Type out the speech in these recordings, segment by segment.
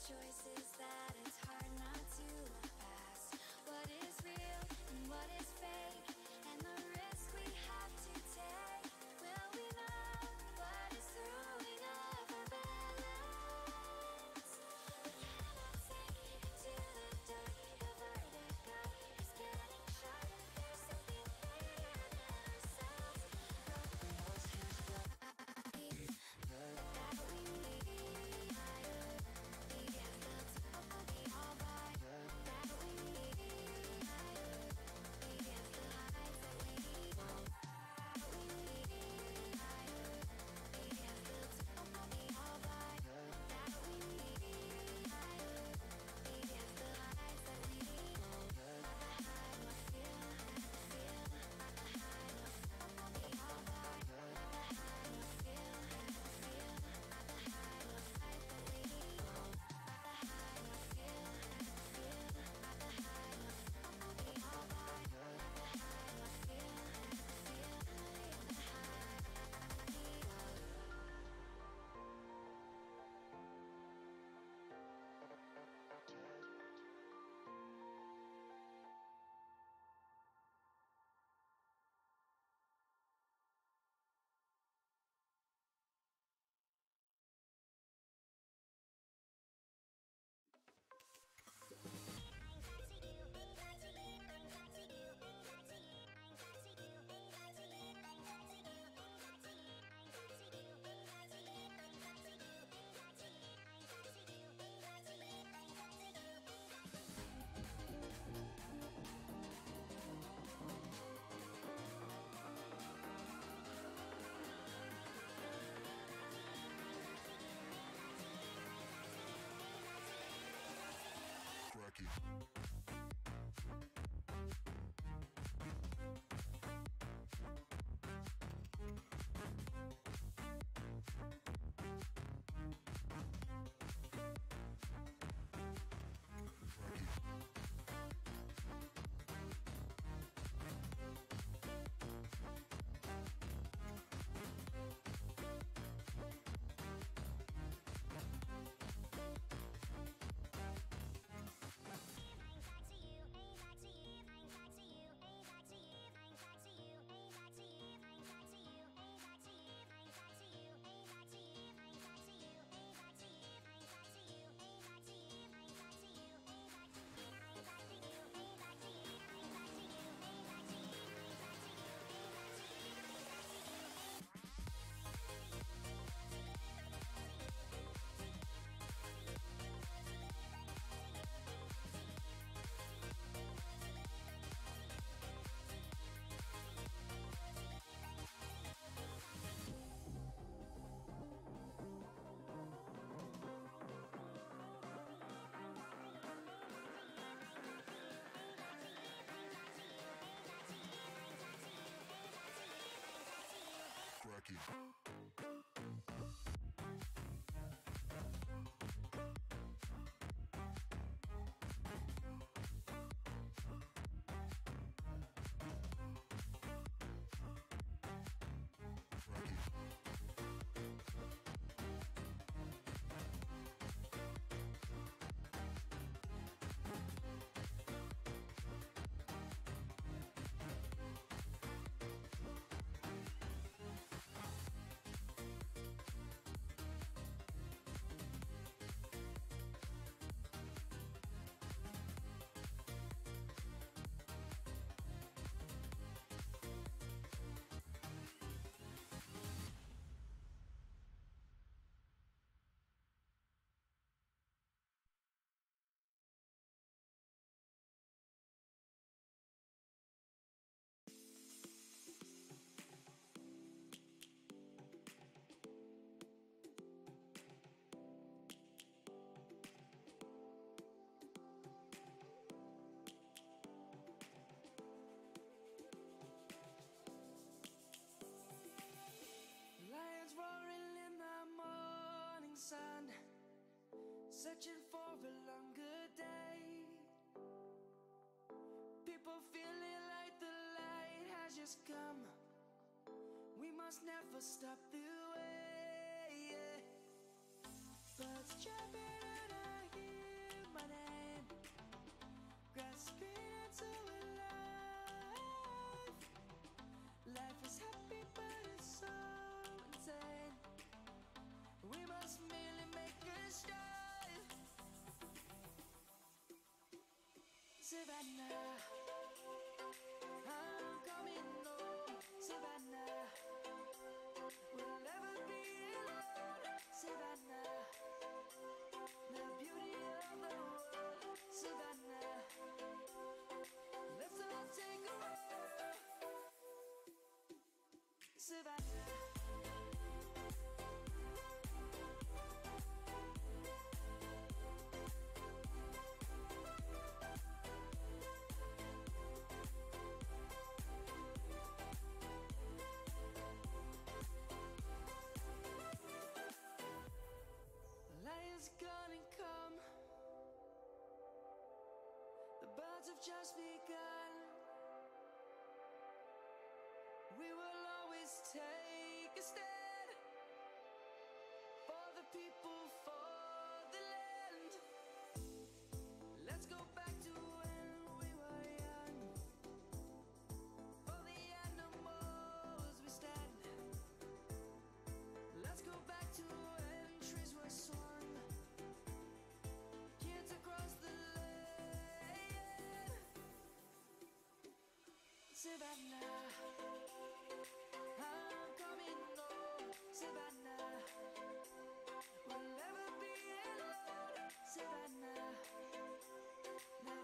choices that it's hard not to look past. What is real and what is fake, and the risk we have to take. Will we know what is throwing off our balance? We cannot sink into the dark. The vertigo is getting sharp. There's something bigger than ourselves. That we need. searching for a longer day. People feeling like the light has just come. We must never stop the way, yeah. Birds jumping and I hear one aim, grasping into a life. Life is happy but it's so insane. We must merely make a start. Savannah, I'm coming home. Savannah, we'll never be alone. Savannah, the beauty of the world. Savannah, let's all take a walk. Savannah. Lion's gonna come. The birds have just begun. We will always take a stand for the people, for the land. Let's go back to when we were young. For the animals we stand. Let's go back to when trees were swung. Kids across the land. Savannah, I'm coming home. Savannah, we'll never be alone. Savannah, the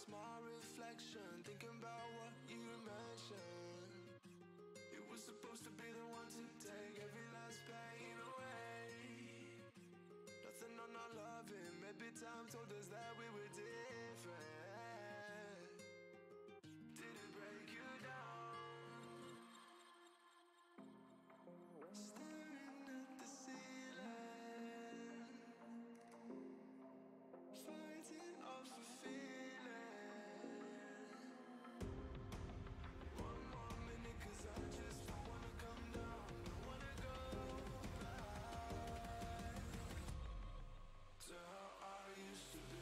past my reflection, thinking about what you mentioned. It was supposed to be the one to take every last pain away. Nothing on our loving, maybe time told us that we were different. Did it break you down? Staring at the ceiling, fighting off a feeling. One more minute, 'cause I just don't wanna come down, don't wanna go back to how I used to be.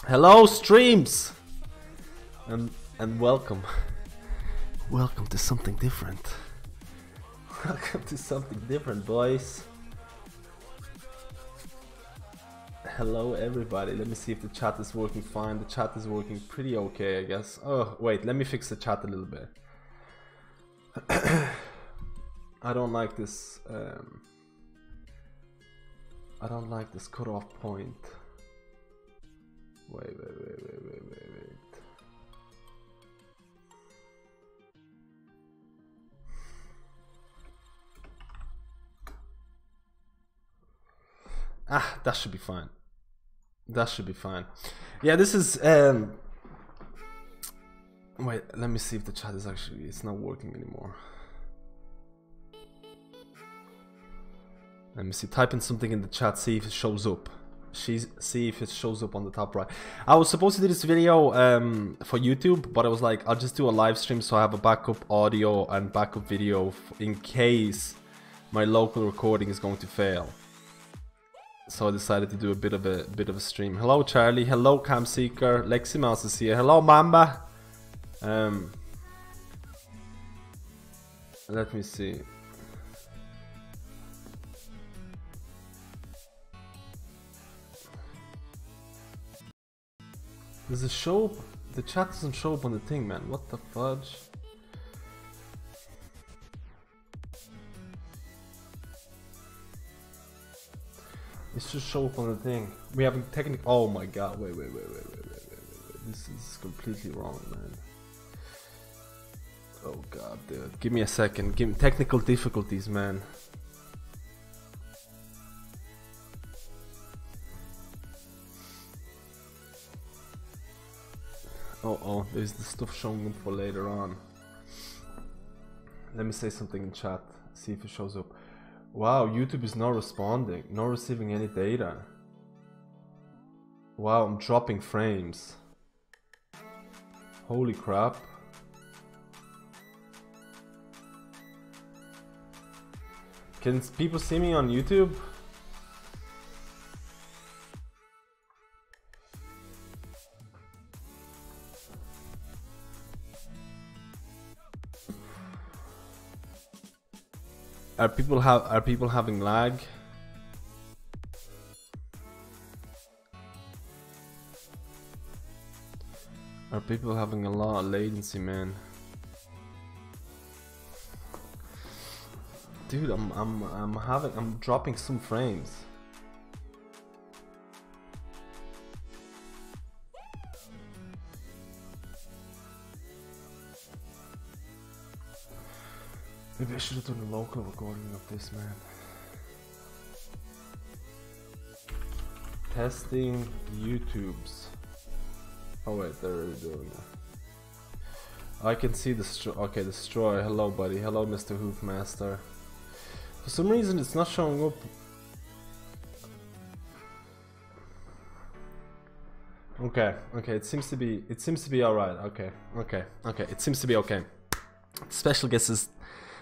Hello streams and welcome. Welcome to something different. Welcome to something different, boys. Hello everybody. Let me see if the chat is working fine. The chat is working pretty okay, I guess. Oh wait, let me fix the chat a little bit. I don't like this I don't like this cutoff point. Wait. Ah, that should be fine. That should be fine. Yeah, this is wait, let me see if the chat is actually, it's not working anymore. Let me see, type in something in the chat, see if it shows up. See if it shows up on the top right. I was supposed to do this video for YouTube, but I was like, I'll just do a live stream so I have a backup audio and backup video in case my local recording is going to fail. So I decided to do a bit of a stream. Hello Charlie, hello Cam Seeker, Lexi Mouse is here, hello Mamba. Let me see. Does it show up? The chat doesn't show up on the thing, man. What the fudge? It should show up on the thing. We haven't technical. Oh my god! Wait. This is completely wrong, man. Oh god, dude. Give me a second. Give me technical difficulties, man. Oh, there's the stuff showing up for later on. Let me say something in chat, see if it shows up. Wow, YouTube is not responding, not receiving any data. Wow, I'm dropping frames. Holy crap. Can people see me on YouTube? Are people having lag? Are people having a lot of latency, man? Dude, I'm dropping some frames. Maybe I should have done a local recording of this, man. Testing YouTube's. Oh wait, they're already doing that. I can see the okay, destroy. Hello, buddy. Hello, Mr. Hoofmaster. For some reason, it's not showing up. Okay, it seems to be all right. Okay, it seems to be okay. Special guest is.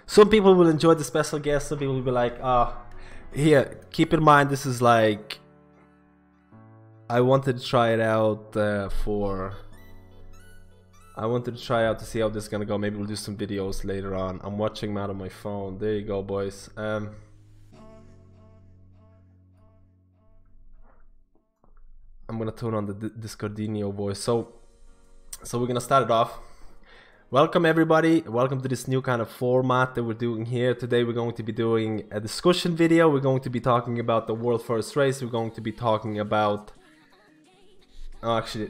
Some people will enjoy the special guest. Some people will be like, here. Keep in mind, this is like. I wanted to try it out I wanted to try out to see how this is gonna go. Maybe we'll do some videos later on. I'm watching them out on my phone. There you go, boys. I'm gonna turn on the Discordinio voice. So we're gonna start it off. Welcome everybody. Welcome to this new kind of format that we're doing here. Today we're going to be doing a discussion video. We're going to be talking about the world first race. We're going to be talking about. Oh, actually.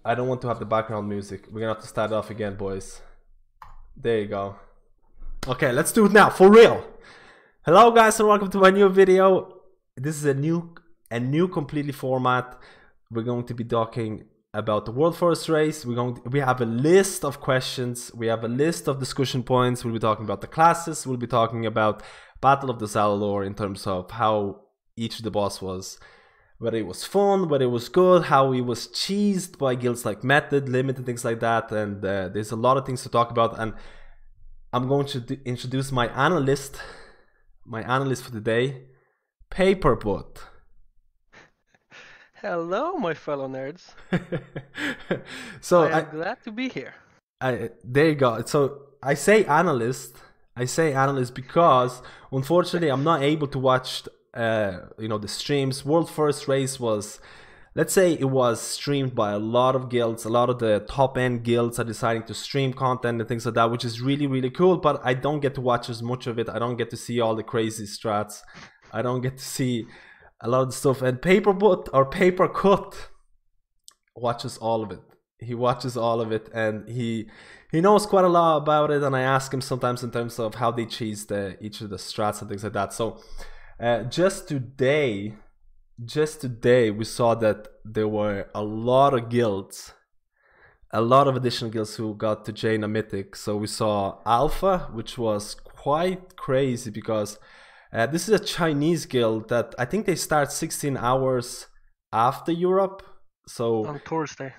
I don't want to have the background music. We're gonna have to start off again, boys. There you go. Okay, let's do it now, for real. Hello guys and welcome to my new video. This is a new completely format. We're going to be talking about the world first race. We have a list of questions. We have a list of discussion points. We'll be talking about the classes. We'll be talking about Battle of the Zalor in terms of how each of the boss was. Whether it was fun, whether it was good, how he was cheesed by guilds like Method, Limit, and things like that. And there's a lot of things to talk about. And I'm going to introduce my analyst for today, Paperbot. Hello, my fellow nerds. So I'm glad to be here. There you go. So I say analyst because unfortunately I'm not able to watch. The streams. World first race was, let's say, it was streamed by a lot of guilds. A lot of the top end guilds are deciding to stream content and things like that, which is really, really cool. But I don't get to watch as much of it. I don't get to see all the crazy strats. I don't get to see a lot of the stuff. And Paperbot or Papercut watches all of it. He watches all of it, and he knows quite a lot about it. And I ask him sometimes in terms of how they cheese each of the strats and things like that. So. Just today we saw that there were a lot of guilds, a lot of additional guilds who got to Jaina Mythic. So we saw Alpha, which was quite crazy because this is a Chinese guild that I think they start 16 hours after Europe. So on Thursday.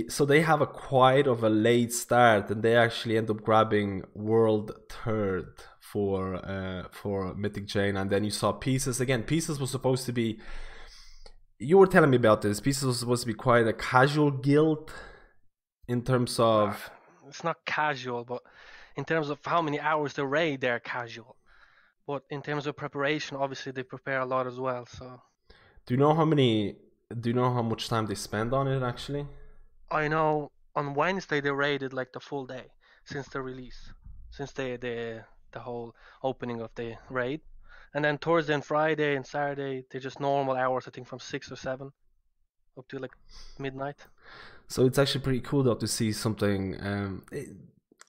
So they have quite of a late start, and they actually end up grabbing world third for Mythic Jaina. And then you saw Pieces again. Pieces was supposed to be. You were telling me about this. Pieces was supposed to be quite a casual guild in terms of. It's not casual, but in terms of how many hours they raid, they're casual. But in terms of preparation, obviously they prepare a lot as well. So. Do you know how much time they spend on it actually? I know on Wednesday they raided like the full day since the release, since the whole opening of the raid, and then Thursday and Friday and Saturday they're just normal hours. I think from 6 or 7 up to like midnight. So it's actually pretty cool though to see something.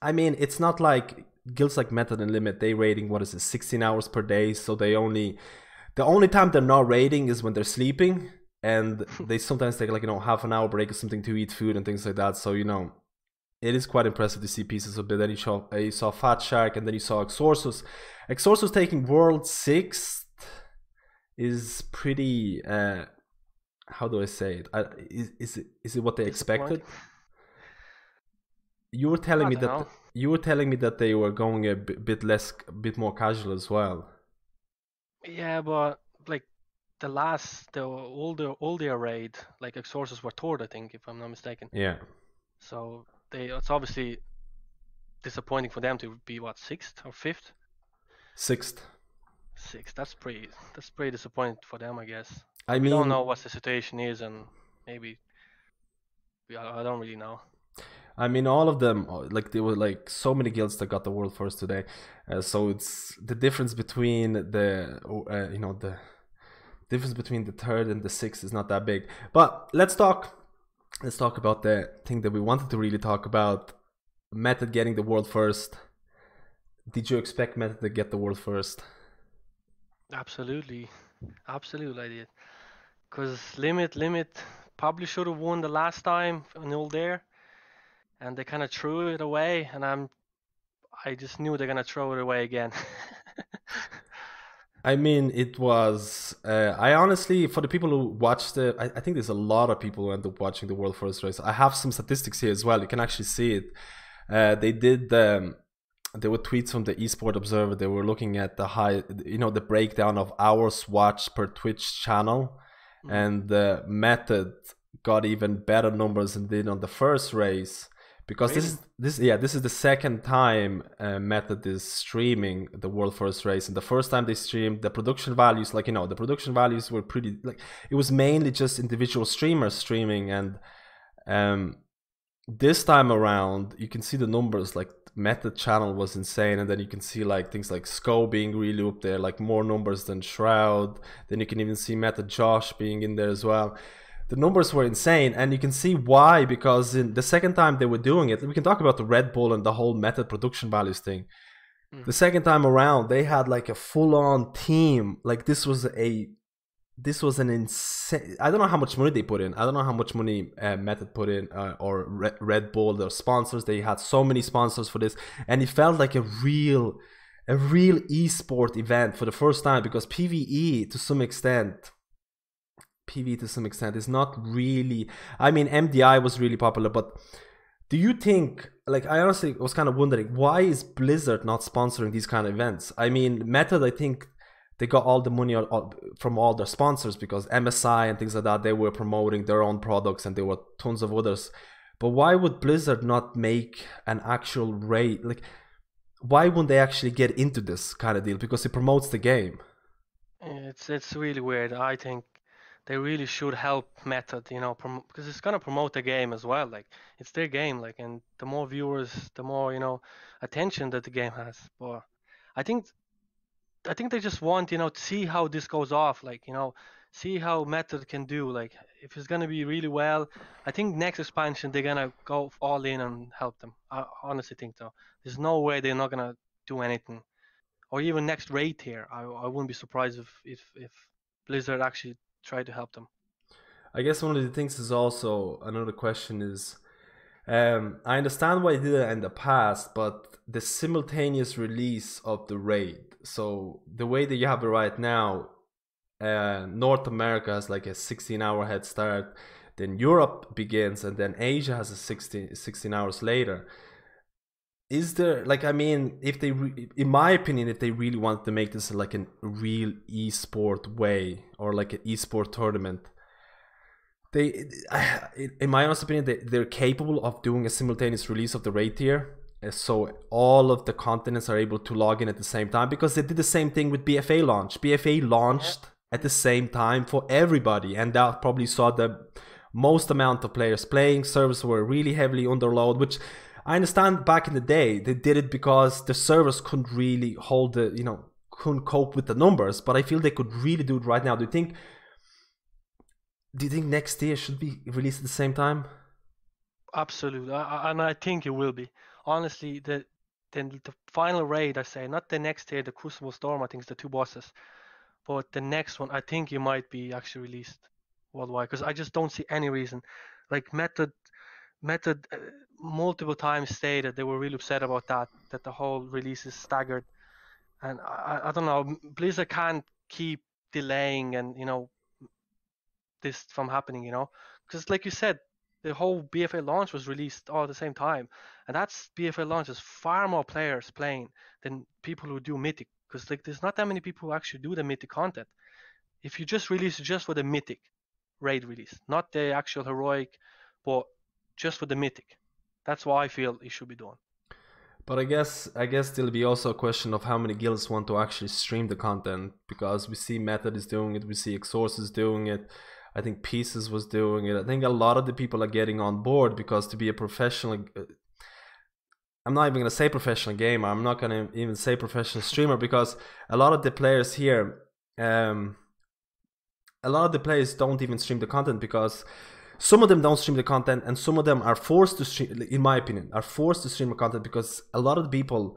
I mean, it's not like guilds like Method and Limit. They raiding 16 hours per day. So the only time they're not raiding is when they're sleeping. And they sometimes take like, half an hour break or something to eat food and things like that. So, it is quite impressive to see Pieces of it. Then you saw Fat Shark, and then you saw Exorsus. Exorsus taking World 6th is pretty, how do I say it? Is it what they expected? You were telling me that they were going a bit more casual as well. Yeah, but like the older raid, like Exorcers were third, I think, if I'm not mistaken. Yeah, So it's obviously disappointing for them to be what, sixth or fifth? sixth. Sixth. That's pretty disappointing for them, I guess. I But we don't mean, know what the situation is, and maybe I don't really know. all of them, like there were like so many guilds that got the world first today. So it's the difference between the difference between the third and the sixth is not that big. But let's talk about the thing that we wanted to really talk about. Method getting the world first. Did you expect Method to get the world first? Absolutely, absolutely, I did. Cause limit probably should have won the last time in all there, and they kind of threw it away, and I just knew they're gonna throw it away again. I mean, it was. I honestly, for the people who watched it, I think there's a lot of people who end up watching the world first race. I have some statistics here as well. You can actually see it. They did. There were tweets from the Esport Observer. They were looking at the breakdown of hours watched per Twitch channel, and the Method got even better numbers than did on the first race. Because Really? this is the second time Method is streaming the world first race, and the first time they streamed, the production values, the production values were pretty, like, it was mainly just individual streamers streaming, and this time around you can see the numbers, like Method channel was insane, and then you can see like things like Sko being really up there, like more numbers than Shroud. Then you can even see Method Josh being in there as well. The numbers were insane, and you can see why, because in the second time they were doing it, we can talk about the Red Bull and the whole Method production values thing. The second time around, they had like a full-on team. Like this was an insane. I don't know how much money they put in. I don't know how much money Method put in, or Red Bull, their sponsors. They had so many sponsors for this, and it felt like a real esport event for the first time, because PvE to some extent is not really. I mean, MDI was really popular, but do you think, like, I honestly was kind of wondering, why is Blizzard not sponsoring these kind of events? I mean, Method, I think they got all the money from all their sponsors, because MSI and things like that, they were promoting their own products, and there were tons of others. But why would Blizzard not make an actual raid? Like, why wouldn't they actually get into this kind of deal? Because it promotes the game. It's really weird. I think they really should help Method, because it's gonna promote the game as well. Like it's their game, like, and the more viewers, the more attention that the game has. But I think I think they just want to see how this goes off, like see how Method can do. Like if it's gonna be really well, I think next expansion they're gonna go all in and help them. I honestly think so. There's no way they're not gonna do anything, or even next raid here. I wouldn't be surprised if Blizzard actually tried to help them. I guess one of the things is also, another question is, I understand why they did it in the past, but the simultaneous release of the raid. So the way that you have it right now, North America has like a 16-hour head start, then Europe begins, and then Asia has a 16 hours later. Is there, like, I mean, if they, in my opinion, if they really want to make this like a real esport way, or like an esport tournament, they, in my honest opinion, they're capable of doing a simultaneous release of the raid tier, so all of the continents are able to log in at the same time, because they did the same thing with BfA launch. BfA launched at the same time for everybody, and that probably saw the most amount of players playing. Servers were really heavily underload, which I understand back in the day they did it because the servers couldn't really hold couldn't cope with the numbers, but I feel they could really do it right now. Do you think next year should be released at the same time? Absolutely, and I think it will be. Honestly, the final raid, I say, not the next tier, the Crucible Storm. I think it's the two bosses, but the next one, I think it might be actually released worldwide, because I just don't see any reason. Like Method multiple times stated they were really upset about that the whole release is staggered, and I don't know, Blizzard can't keep delaying and this from happening, because like you said, the whole BfA launch was released all at the same time, and that's BfA launch is far more players playing than people who do Mythic. because like there's not that many people who actually do the mythic content. If you just release it just for the mythic raid release, not the actual heroic, but just for the mythic, that's what I feel it should be done. But I guess there'll be also a question of how many guilds want to actually stream the content, because we see Method is doing it, we see Exorcist is doing it, I think Pieces was doing it. I think a lot of the people are getting on board, because to be a professional, I'm not even going to say professional gamer, I'm not going to even say professional streamer, because a lot of the players here, a lot of the players don't even stream the content, because some of them don't stream the content, and some of them are forced to stream, in my opinion, are forced to stream the content, because a lot of the people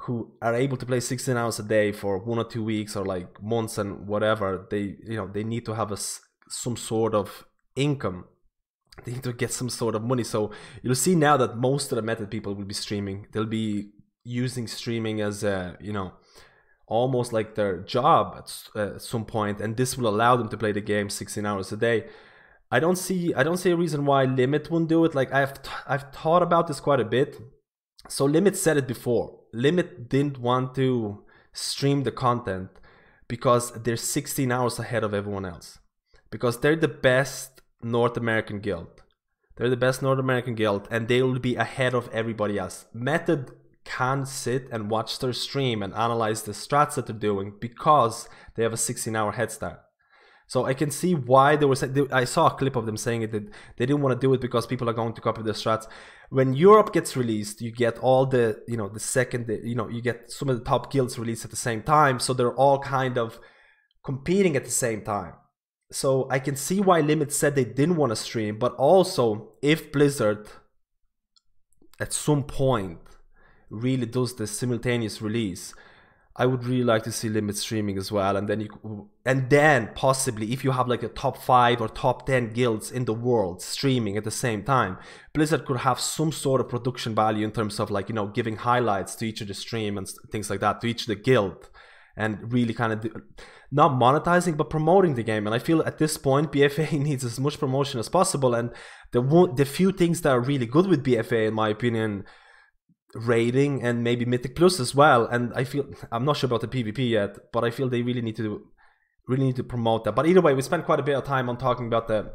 who are able to play 16 hours a day for 1 or 2 weeks or like months and whatever, they, you know, they need to have some sort of income. They need to get some sort of money. So you'll see now that most of the Method people will be streaming. They'll be using streaming as a, you know, almost like their job at some point, and this will allow them to play the game 16 hours a day. I don't see a reason why Limit wouldn't do it. Like I've thought about this quite a bit. So Limit said it before. Limit didn't want to stream the content because they're 16 hours ahead of everyone else. Because they're the best North American guild. They're the best North American guild, and they will be ahead of everybody else. Method can sit and watch their stream and analyze the strats that they're doing because they have a 16-hour head start. So I can see why they were saying. I saw a clip of them saying it, that they didn't want to do it because people are going to copy their strats. When Europe gets released, you get all the, you know, the second, you know, you get some of the top guilds released at the same time, so they're all kind of competing at the same time. So I can see why Limit said they didn't want to stream, but also if Blizzard at some point really does the simultaneous release, I would really like to see Limit streaming as well, and then possibly if you have like a top 5 or top 10 guilds in the world streaming at the same time, Blizzard could have some sort of production value in terms of, like, you know, giving highlights to each of the stream and things like that to each of the guild, and really kind of not monetizing but promoting the game. And I feel at this point BfA needs as much promotion as possible, and the few things that are really good with BfA, in my opinion, raiding and maybe Mythic Plus as well, and I feel, I'm not sure about the PvP yet, but I feel they really need to promote that. But either way, we spent quite a bit of time on talking about the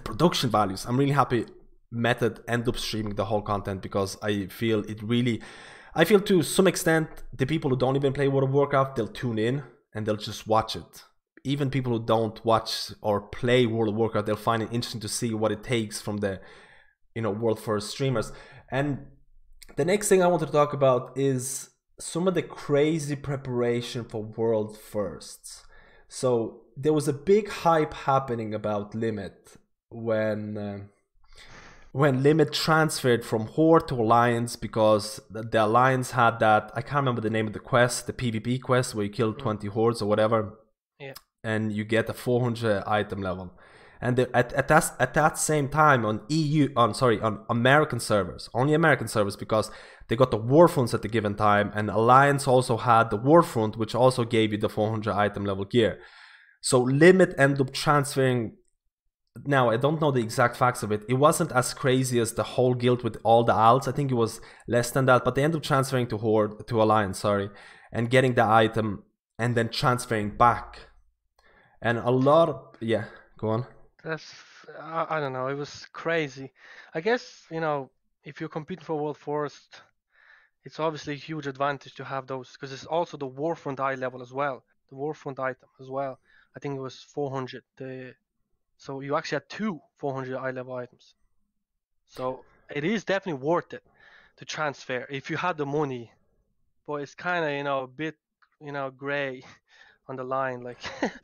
production values. I'm really happy Method end up streaming the whole content, because I feel to some extent the people who don't even play World of Warcraft, they'll tune in and they'll just watch it. Even people who don't watch or play World of Warcraft, they'll find it interesting to see what it takes from the, you know, world first streamers. And the next thing I want to talk about is some of the crazy preparation for world firsts. So there was a big hype happening about Limit when Limit transferred from Horde to Alliance, because the Alliance had that, I can't remember the name of the quest, the PvP quest where you kill 20 Hordes or whatever, Yeah. and you get a 400 item level. And at that same time on on American servers, only American servers, because they got the Warfronts at the given time, and Alliance also had the Warfront, which also gave you the 400 item level gear. So Limit ended up transferring. Now I don't know the exact facts of it. It wasn't as crazy as the whole guild with all the alts. I think it was less than that, but they ended up transferring to Alliance, and getting the item and then transferring back. And a lot of, yeah, go on. I don't know, it was crazy. I guess, you know, if you're competing for World First, it's obviously a huge advantage to have those, because it's also the Warfront eye level as well, the Warfront item as well. I think it was 400. So you actually had 2 400 eye level items. So it is definitely worth it to transfer if you had the money, but it's kind of, you know, a bit, you know, gray on the line, like.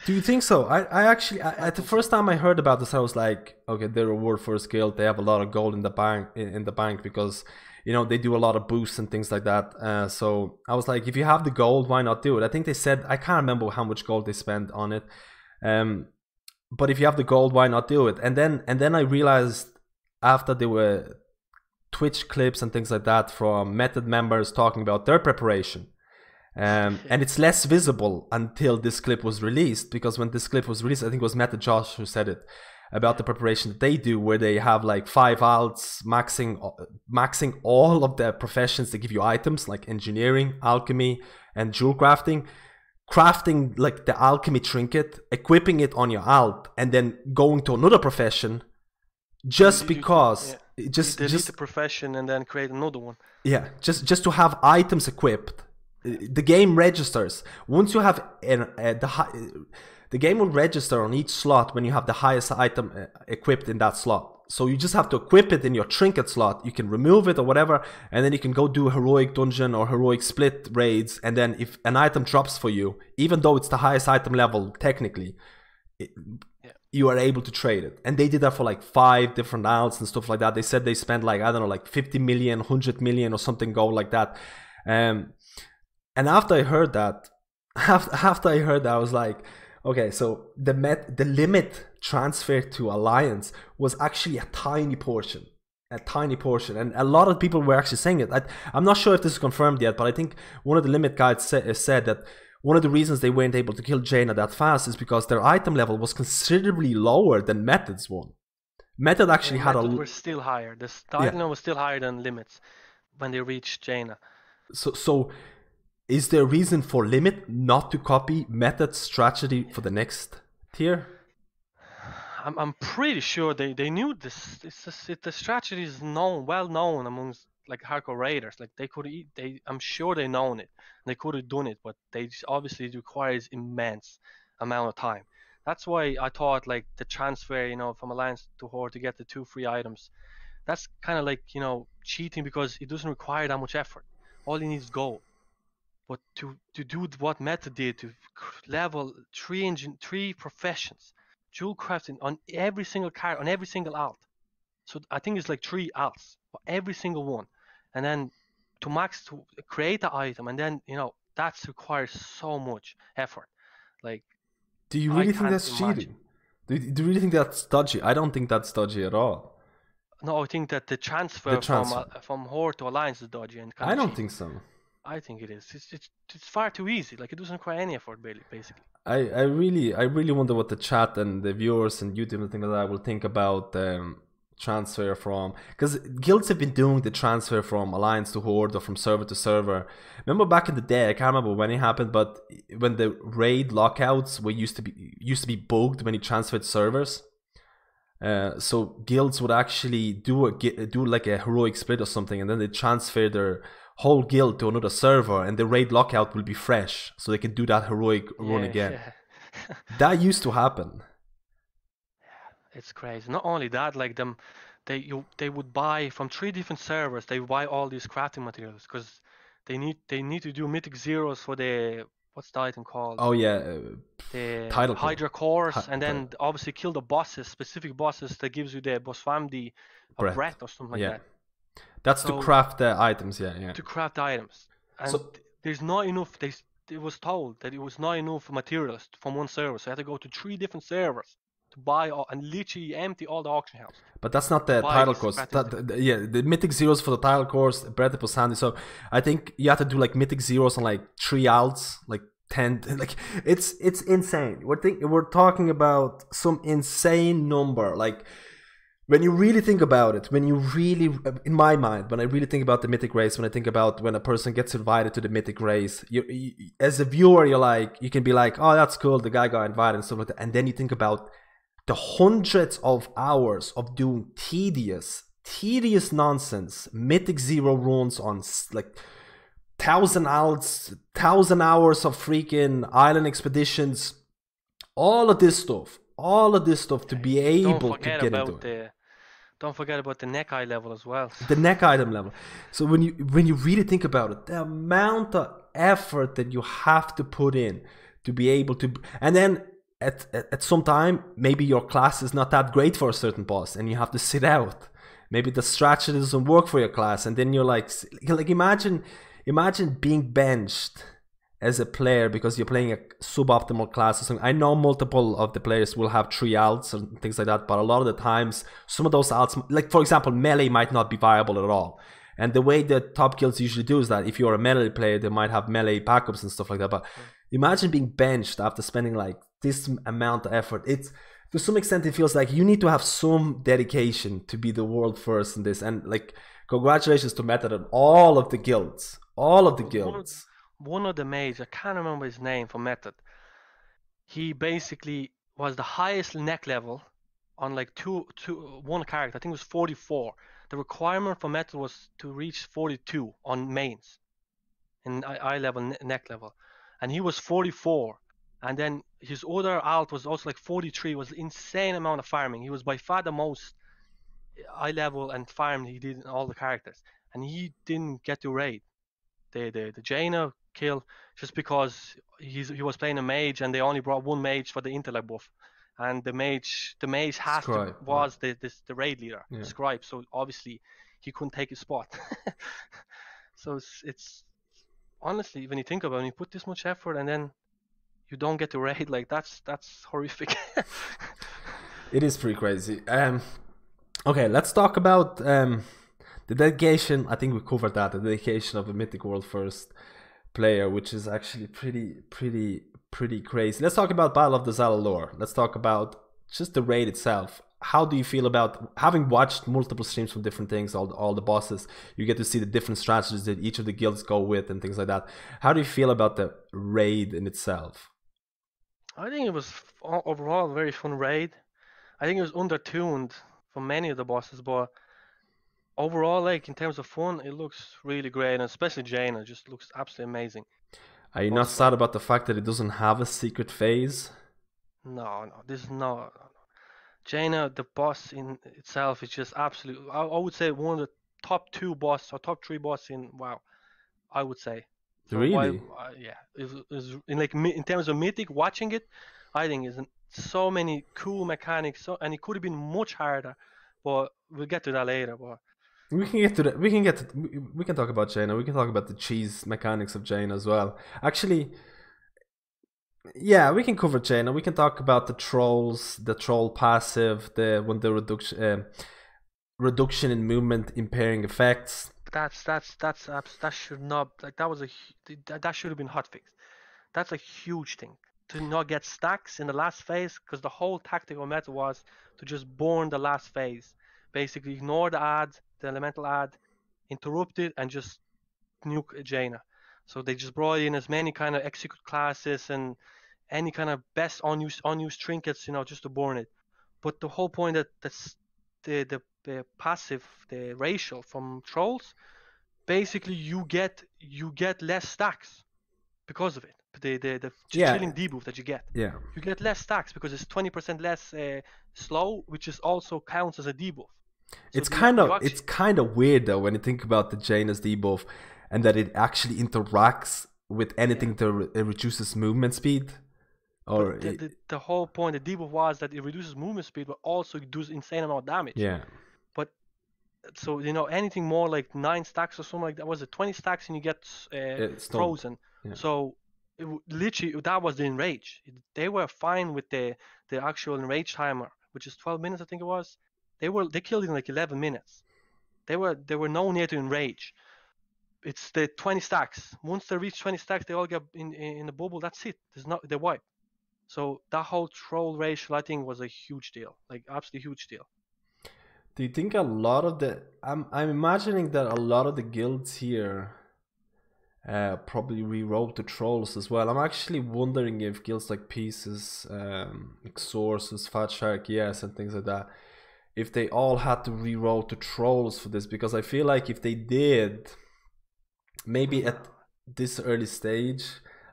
Do you think so? I actually, at the first time I heard about this, I was like, okay, they're a World First guild, they have a lot of gold in the bank, because, you know, they do a lot of boosts and things like that. So I was like, if you have the gold, why not do it? I think they said, I can't remember how much gold they spent on it, but if you have the gold, why not do it? And then I realized, after there were Twitch clips and things like that from Method members talking about their preparation. And it's less visible until this clip was released, because when this clip was released, I think it was Method Josh who said it. about the preparation that they do, where they have like 5 alts, maxing all of the professions that give you items like engineering, alchemy, and jewel crafting like the alchemy trinket, equipping it on your alt, and then going to another profession just because just delete the profession and then create another one. Yeah, just to have items equipped. The game registers once you have the game will register on each slot when you have the highest item equipped in that slot. So you just have to equip it in your trinket slot. You can remove it or whatever, and then you can go do a heroic dungeon or heroic split raids, and then if an item drops for you, even though it's the highest item level technically, you are able to trade it. And they did that for like 5 different alts and stuff like that. They said they spent like, I don't know, like 50 million, 100 million or something gold like that. And after I heard that, I was like, okay, so the limit transfer to Alliance was actually a tiny portion. And a lot of people were actually saying it. I'm not sure if this is confirmed yet, but I think one of the limit guides said that one of the reasons they weren't able to kill Jaina that fast is because their item level was considerably lower than Method's one. Method actually had Method were still higher. The item level was still higher than limits when they reached Jaina. So is there a reason for limit not to copy Method's strategy for the next tier? I'm pretty sure they knew this. The strategy is well known amongst like hardcore raiders. Like I'm sure they known it. They could have done it, but obviously it requires immense amount of time. That's why I thought like the transfer, from Alliance to Horde to get the 2 free items. That's kind of like cheating because it doesn't require that much effort. All you need is gold. But to do what Method did, to level 3 professions, jewel crafting on every single card, on every single alt. So I think it's like 3 alts for every single one. And then to create the item, and then, that requires so much effort. Like, do you really think that's cheating? Do you really think that's dodgy? I don't think that's dodgy at all. No, I think that the transfer. From Horde to Alliance is dodgy. And I don't think so. I think it is. It's far too easy. Like, it doesn't require any effort, basically. I really wonder what the chat and the viewers and YouTube and things like that will think about transfer from, because guilds have been doing the transfer from Alliance to Horde or from server to server. Remember back in the day, I can't remember when it happened, but when the raid lockouts used to be bugged when you transferred servers. So guilds would actually do like a heroic split or something, and then they transfer their whole guild to another server, and the raid lockout will be fresh, so they can do that heroic run again. Yeah. That used to happen. It's crazy. Not only that, like they would buy from 3 different servers. They buy all these crafting materials because they need to do mythic zeros for the, what's the item called? Oh yeah, the title Hydra cores, and then obviously kill the bosses, specific bosses that gives you the Bosfamdi breath or something like that. That's to craft the items, yeah. To craft items. And there's not enough, it was told that it was not enough materials from one server, so you had to go to 3 different servers to buy and literally empty all the auction house. But that's not the title course. The mythic zeros for the title course, breath of Sandy. So I think you have to do like mythic zeros on like 3 alts, like 10. Like it's insane. We're talking about some insane number. Like, when you really think about it, in my mind, when I really think about the mythic race, when I think about when a person gets invited to the mythic race, you as a viewer, you can be like, oh, that's cool, the guy got invited and stuff like that. And then you think about the hundreds of hours of doing tedious nonsense, mythic zero runs on like 1,000 alts, 1,000 hours of freaking island expeditions, all of this stuff to be able to get into it. Don't forget about the neck eye level as well. The neck item level. So when you really think about it, the amount of effort that you have to put in to be able to, and then at some time maybe your class is not that great for a certain boss, and you have to sit out. Maybe the strategy doesn't work for your class, and then you're like imagine being benched as a player because you're playing a suboptimal class or something. I know multiple of the players will have 3 alts and things like that, but a lot of the times some of those alts, like for example melee, might not be viable at all. And the way the top guilds usually do is that if you're a melee player, they might have melee backups and stuff like that. But imagine being benched after spending like this amount of effort. to some extent it feels like you need to have some dedication to be the world first in this, and like congratulations to Method and all of the guilds. One of the mage, I can't remember his name for Method. He basically was the highest neck level on like one character. I think it was 44. The requirement for Method was to reach 42 on mains in eye level, neck level, and he was 44. And then his other alt was also like 43. Was insane amount of farming. He was by far the most eye level and farm he did in all the characters, and he didn't get to raid the Jaina kill just because he was playing a mage and they only brought one mage for the intellect buff, and the mage has Scribe, to was the raid leader, Yeah. Scribe, so obviously he couldn't take his spot. So it's honestly, when you think about it, when you put this much effort and then you don't get to raid, like that's horrific. It is pretty crazy. Okay, let's talk about the dedication. I think we covered that, the dedication of a Mythic World First player, which is actually pretty crazy. Let's talk about Battle of the Zala lore. Let's talk about just the raid itself. How do you feel about having watched multiple streams from different things, all the bosses? You get to see the different strategies that each of the guilds go with and things like that. How do you feel about the raid in itself? I think it was overall a very fun raid. I think it was undertuned for many of the bosses, but overall, like in terms of fun, it looks really great, and especially Jaina just looks absolutely amazing. Are you not sad about the fact that it doesn't have a secret phase? No, this is no. Jaina, the boss in itself, is just absolute. I would say one of the top 2 boss or top 3 boss in WoW. I would say. So Really? Yeah, it was in like in terms of Mythic. Watching it, I think is so many cool mechanics. And it could have been much harder, but we'll get to that later. But we can get to that. We can talk about Jaina. We can talk about the cheese mechanics of Jaina as well. Actually, yeah, we can cover Jaina. We can talk about the trolls, the troll passive, the reduction in movement impairing effects. that should not, like, that should have been hotfixed. That's a huge thing, to not get stacks in the last phase, because the whole tactical method was to just burn the last phase. Basically ignore the elemental ad, interrupt it, and just nuke Jaina. So they just brought in as many kind of execute classes and any kind of best unused trinkets, just to burn it. But the whole point that's the passive, the racial from trolls, basically you get less stacks because of it. The chilling debuff that you get. Yeah. You get less stacks because it's 20% less slow, which is also counts as a debuff. So it's kind of weird though when you think about the Jaina's debuff, and that it actually interacts with anything that reduces movement speed. Or the whole point, the debuff was that it reduces movement speed, but also it does insane amount of damage. Yeah. But so anything more like 9 stacks or something like that, was it 20 stacks and you get frozen. Yeah. So literally that was the enrage. They were fine with the actual enrage timer, which is 12 minutes, I think it was. They killed it in like 11 minutes. They were no near to enrage. It's the 20 stacks. Once they reach 20 stacks, they all get in the bubble. That's it. They wipe. So that whole troll racial, I think, was a huge deal, like absolutely huge deal. Do you think a lot of the I'm imagining that a lot of the guilds here probably rewrote the trolls as well. I'm actually wondering if guilds like Pieces, Exorcist, Fat Shark, yes, and things like that, if they all had to rewrote the trolls for this, because I feel like if they did, maybe at this early stage,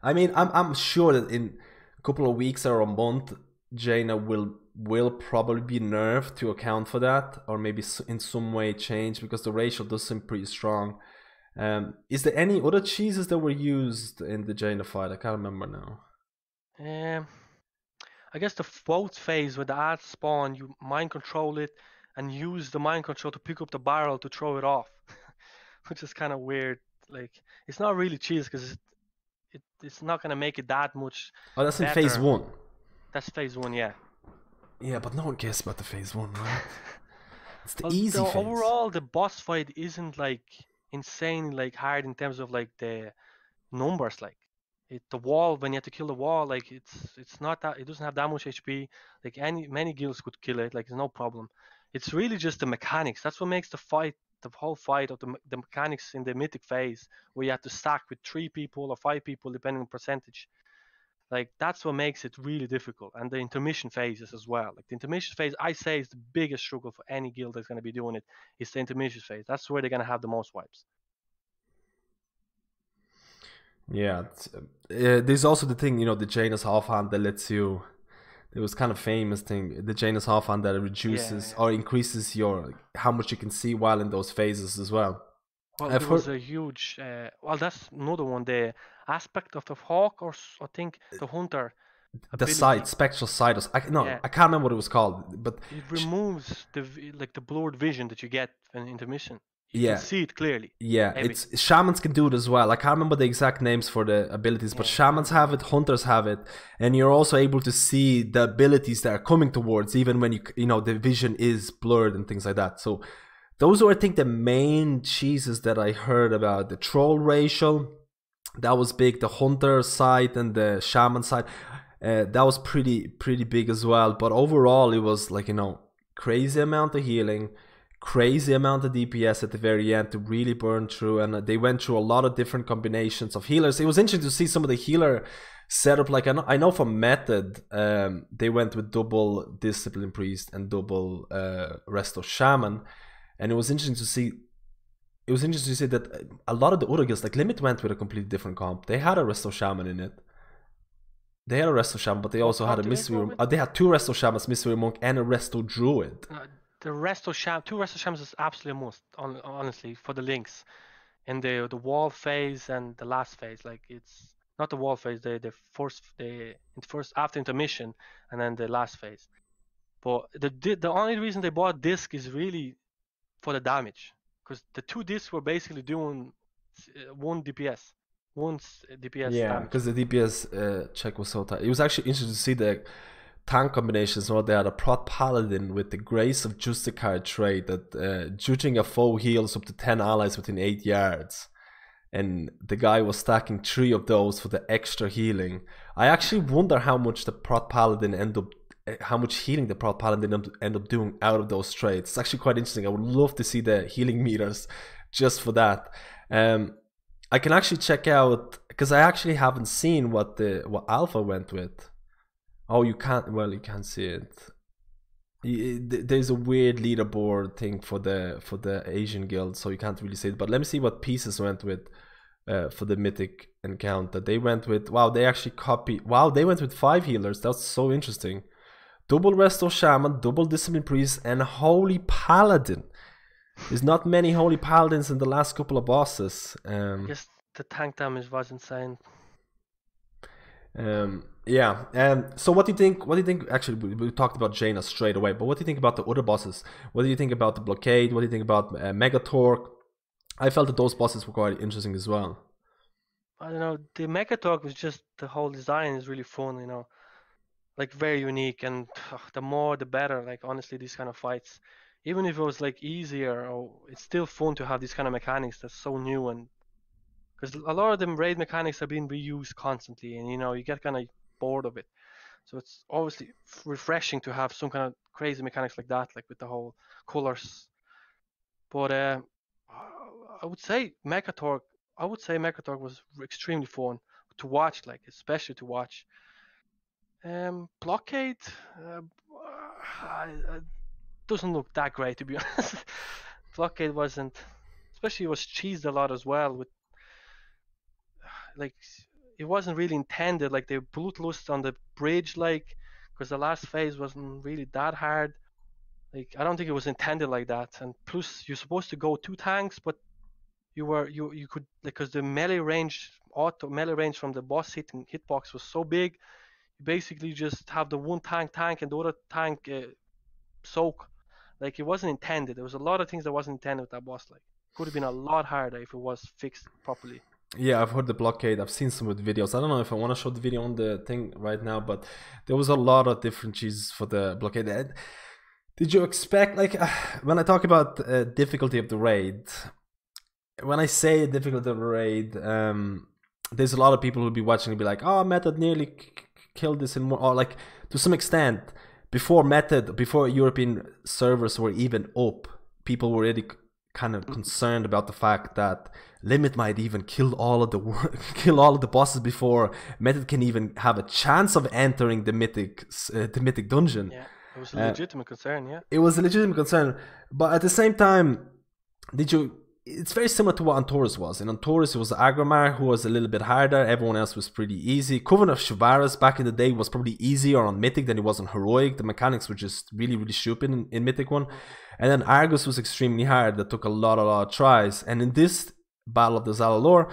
I mean, I'm sure that in a couple of weeks or a month, Jaina will probably be nerfed to account for that, or maybe in some way change, because the ratio does seem pretty strong. Is there any other cheeses that were used in the Jaina fight? I can't remember now. I guess the vote phase with the ad spawn, you mind control it and use the mind control to pick up the barrel to throw it off, which is kind of weird. Like, it's not really cheese because it's not gonna make it that much. Oh, that's better. in phase 1. That's phase 1, yeah. Yeah, but no one cares about the phase 1, right? It's the easy phase. Overall, the boss fight isn't like insane, like hard in terms of like the numbers. Like, The wall, when you have to kill the wall, like it's not that, it doesn't have that much HP. Like many guilds could kill it, like it's no problem. It's really just the mechanics. That's what makes the fight, the whole fight of the mechanics in the mythic phase, where you have to stack with 3 people or 5 people depending on percentage. Like that's what makes it really difficult. And the intermission phases as well. Like the intermission phase, I say, is the biggest struggle for any guild that's going to be doing it. Is the intermission phase. That's where they're going to have the most wipes. Yeah, there's also the thing, you know, the Janus half-hand that lets you. It was kind of famous thing, the Janus half-hand that reduces or increases your how much you can see while in those phases as well. Well, there was a huge. Well, that's another one. The aspect of the hawk, or I think the hunter. The sight, spectral sight. I can't remember what it was called, but it removes the blurred vision that you get in intermission. You can see it clearly. Yeah, it's shamans can do it as well. I can't remember the exact names for the abilities, but shamans have it, hunters have it, and you're also able to see the abilities that are coming towards, even when you know the vision is blurred and things like that. So those are, I think, the main cheeses that I heard about. The troll ratio, that was big. The hunter side and the shaman side, that was pretty big as well. But overall, it was like, you know, crazy amount of healing, crazy amount of DPS at the very end to really burn through, and they went through a lot of different combinations of healers. It was interesting to see some of the healer setup. Like I know from Method, they went with double Discipline Priest and double Resto Shaman, and it was interesting to see. It was interesting to see that a lot of the other guilds, like Limit, went with a completely different comp. They had a Resto Shaman in it. They had a Resto Shaman, but they also had a Mystery. They had 2 Resto Shamans, Mystery Monk, and a Resto Druid. The Resto Sham, 2 Resto Shams is absolutely a must, honestly, for the links. In the wall phase and the last phase, like it's not the wall phase, the first after intermission, and then the last phase. But the only reason they bought disc is really for the damage, because the 2 discs were basically doing 1 DPS. Yeah, because the DPS check was so tight. It was actually interesting to see the tank combinations where they had a Prot Paladin with the Grace of Justicar trait that judging a foe heals up to 10 allies within 8 yards. And the guy was stacking 3 of those for the extra healing. I actually wonder how much the Prot Paladin how much healing the Prot Paladin end up doing out of those traits. It's actually quite interesting. I would love to see the healing meters just for that. I can actually check out, because I actually haven't seen what Alpha went with. Oh, you can't. Well, you can't see it. There's a weird leaderboard thing for the Asian guild, so you can't really see it. But let me see what Pieces went with for the Mythic encounter. They went with, wow, they actually copied. Wow, they went with 5 healers. That's so interesting. Double Resto Shaman, double Discipline Priest, and Holy Paladin. There's not many Holy Paladins in the last couple of bosses. I guess the tank damage was insane. Yeah. So what do you think? Actually, we talked about Jaina straight away, but what do you think about the other bosses? What do you think about the Blockade? What do you think about Megatorque? I felt that those bosses were quite interesting as well. I don't know. The Megatorque was just, the whole design is really fun, you know, like very unique, and the more the better. Like honestly, these kind of fights, even if it was like easier, it's still fun to have these kind of mechanics that's so new, and because a lot of them raid mechanics are being reused constantly, and you know, you get kind of bored of it. So it's obviously refreshing to have some kind of crazy mechanics like that, like with the whole colors. But I would say Megatorque was extremely fun to watch, like especially to watch. Blockade doesn't look that great, to be honest. Blockade wasn't, especially it was cheesed a lot as well, with like it wasn't really intended, like they bloodlust on the bridge, like, because the last phase wasn't really that hard. Like I don't think it was intended like that. And plus you're supposed to go 2 tanks, but you could, because the melee range from the boss hitbox was so big, you basically just have the one tank and the other tank soak. Like it wasn't intended. There was a lot of things that wasn't intended with that boss. Like could have been a lot harder if it was fixed properly. Yeah, I've heard the Blockade. I've seen some of the videos. I don't know if I want to show the video on the thing right now, but there was a lot of different cheeses for the Blockade. Did you expect, like, when I talk about difficulty of the raid, when I say difficulty of the raid, there's a lot of people who'll be watching and be like, oh, Method nearly killed this in one, or like to some extent, before European servers were even up, people were already kind of concerned about the fact that Limit might even kill all of the bosses before Method can even have a chance of entering the mythic dungeon. Yeah, it was a legitimate concern. Yeah, it was a legitimate concern, but at the same time, it's very similar to what Antaurus was. In Antaurus, it was Agromar who was a little bit harder. Everyone else was pretty easy. Coven of Shavaris back in the day was probably easier on Mythic than it was on Heroic. The mechanics were just really, really stupid in Mythic 1. And then Argus was extremely hard. That took a lot of tries. And in this Battle of the Zalalor,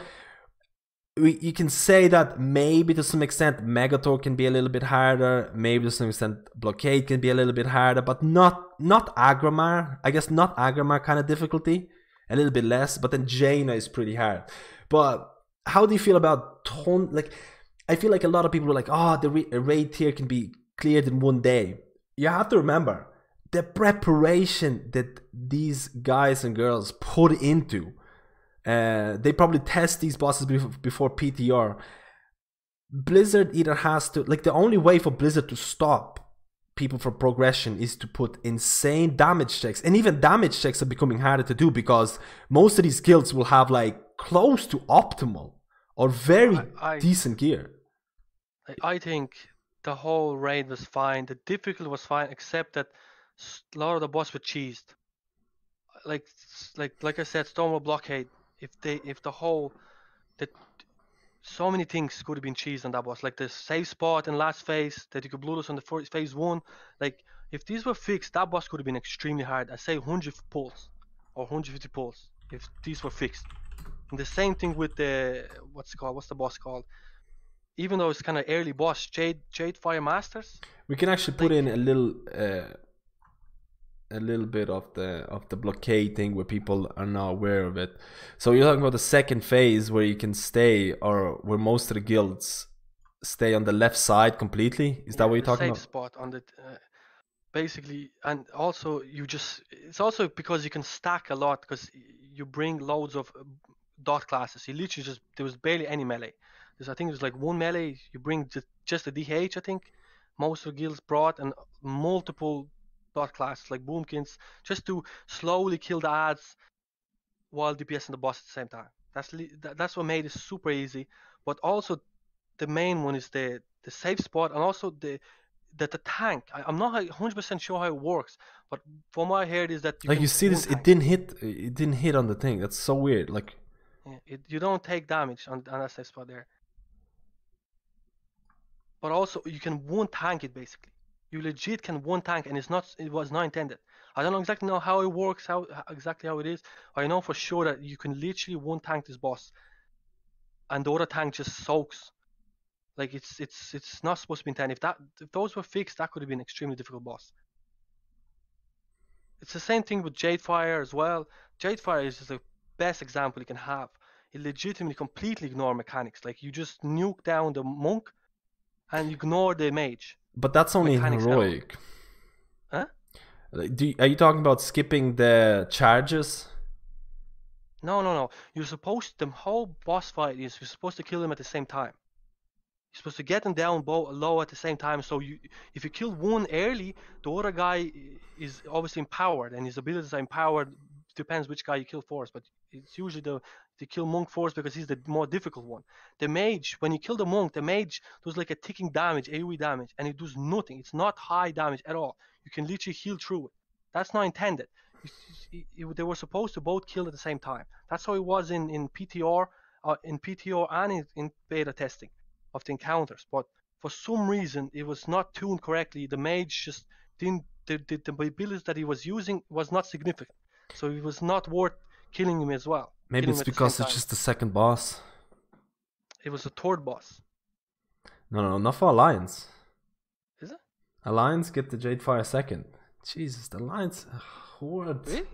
you can say that maybe to some extent Megator can be a little bit harder. Maybe to some extent Blockade can be a little bit harder. But not Agromar. I guess not Agromar kind of difficulty. A little bit less, but then Jaina is pretty hard. But how do you feel about like, I feel like a lot of people are like, oh, the raid tier can be cleared in one day. You have to remember the preparation that these guys and girls put into. They probably test these bosses before PTR. Blizzard either has to, like, the only way for Blizzard to stop people for progression is to put insane damage checks, and even damage checks are becoming harder to do because most of these guilds will have like close to optimal or very decent gear. I think the whole raid was fine. The difficulty was fine, except that a lot of the boss were cheesed. Like I said, Stormwall Blockade. So many things could have been cheesed on that boss, like the save spot in last phase that you could blow us on the phase 1. Like, if these were fixed, that boss could have been extremely hard. I say 100 pulls or 150 pulls if these were fixed. And the same thing with the what's the boss called? Even though it's kind of early boss, Jade Fire Masters. We can actually put in a little bit of the blockade thing where people are not aware of it. So you're talking about the second phase where you can stay, or where most of the guilds stay on the left side completely. Is that what you're talking about? Safe spot on the basically, and also it's also because you can stack a lot because you bring loads of dot classes. You literally there was barely any melee. I think it was like one melee. You bring just a DH. I think most of the guilds brought, and multiple dot classes like boomkins, just to slowly kill the ads while DPSing the boss at the same time. That's what made it super easy. But also the main one is the safe spot, and also the tank. I'm not 100% sure how it works, but from what I heard is that you see this, it didn't hit on the thing. That's so weird. Like, you don't take damage on that safe spot there. But also you can one tank it basically. You legit can one tank, and it was not intended. I don't exactly know how it works, exactly how it is. I know for sure that you can literally one tank this boss, and the other tank just soaks. Like, it's not supposed to be intended. If those were fixed, that could have been an extremely difficult boss. It's the same thing with Jadefire as well. Jadefire is just the best example you can have. It legitimately completely ignores mechanics. Like, you just nuke down the monk and ignore the mage. But that's only in Heroic. Huh? Are you talking about skipping the charges? No. The whole boss fight is you're supposed to kill them at the same time. You're supposed to get them down low at the same time. So if you kill one early, the other guy is obviously empowered, and his abilities are empowered. Depends which guy you kill first, but it's usually the kill monk first because he's the more difficult one. The mage, when you kill the monk, the mage does like a ticking damage, AoE damage, and it does nothing. It's not high damage at all. You can literally heal through it. That's not intended. They were supposed to both kill at the same time. That's how it was in PTR, and in beta testing of the encounters. But for some reason, it was not tuned correctly. The mage just didn't. The abilities that he was using was not significant. So it was not worth killing him as well. Maybe it's because it's just the second boss. It was the third boss. No, not for Alliance. Is it? Alliance get the Jadefire second. Jesus, the Alliance Horde. Really?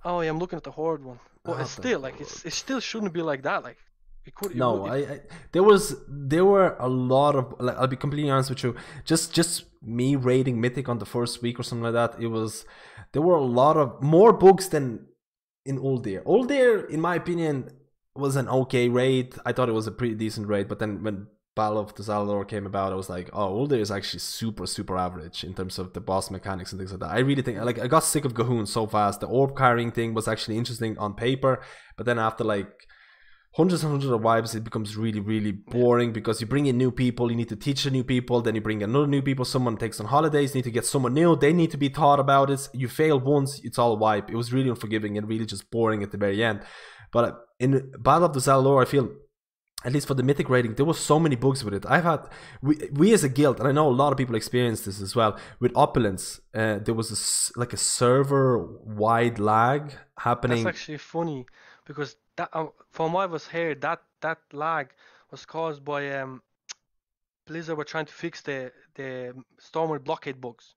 Oh yeah, I'm looking at the Horde one. But it's still like it still shouldn't be like that. Like it could. There were a lot of. Like, I'll be completely honest with you. Just me raiding Mythic on the first week or something like that. There were a lot of more bugs than in Uldir. Uldir, in my opinion, was an okay raid. I thought it was a pretty decent raid, but then when Battle of the Zalador came about, I was like, oh, Uldir is actually super average in terms of the boss mechanics and things like that. I really think, like, I got sick of Gahoon so fast. The orb carrying thing was actually interesting on paper, but then after like hundreds and hundreds of vibes, it becomes really boring because you bring in new people, you need to teach the new people, then you bring another new people, someone takes on holidays, you need to get someone new, they need to be taught about it. You fail once, it's all a wipe. It was really unforgiving and really just boring at the very end. But in Battle of the Zalador, I feel, at least for the mythic rating, there were so many bugs with it. We as a guild, and I know a lot of people experience this as well, with Opulence, there was like a server-wide lag happening. That's actually funny, because that, from what I was heard, that lag was caused by Blizzard were trying to fix the Stormwind blockade bugs,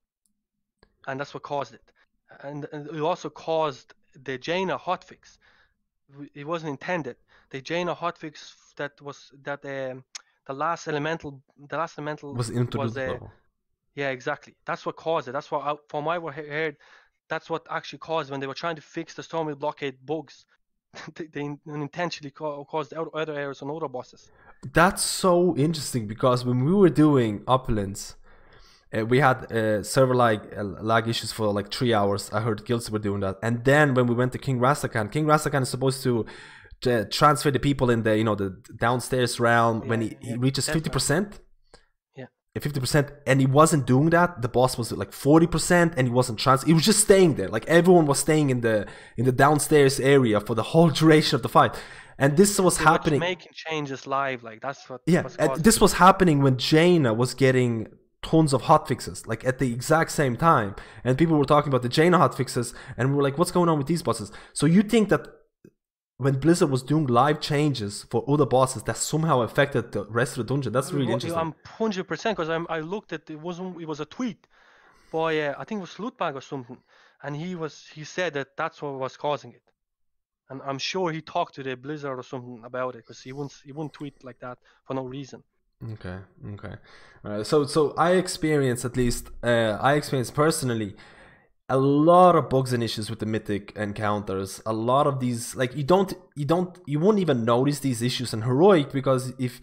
and that's what caused it. And it also caused the Jaina hotfix. It wasn't intended. The Jaina hotfix the last elemental Was introduced. Yeah, exactly. That's what caused it. That's what from what I heard, that's what actually caused when they were trying to fix the Stormwind blockade bugs. They intentionally caused other errors on other bosses. That's so interesting, because when we were doing Opulence, we had server lag issues for like 3 hours. I heard guilds were doing that. And then when we went to King Rastakhan is supposed to transfer the people in the, you know, the downstairs realm, when he reaches 50%. Yeah. 50%, and he wasn't doing that. The boss was like 40%, and he wasn't he was just staying there. Like, everyone was staying in the downstairs area for the whole duration of the fight. And this was happening. Making changes live, like that's what. Yeah, this was happening when Jaina was getting tons of hotfixes, like at the exact same time, and people were talking about the Jaina hotfixes, and we were like, "What's going on with these bosses?" So you think that when Blizzard was doing live changes for other bosses, that somehow affected the rest of the dungeon? That's really interesting. I'm 100%, because I looked at it was a tweet by I think it was Slutbag or something, and he said that's what was causing it, and I'm sure he talked to the Blizzard or something about it, because he wouldn't tweet like that for no reason. Okay. So I experienced, at least I experienced personally, a lot of bugs and issues with the mythic encounters. A lot of these, like, you won't even notice these issues in heroic, because if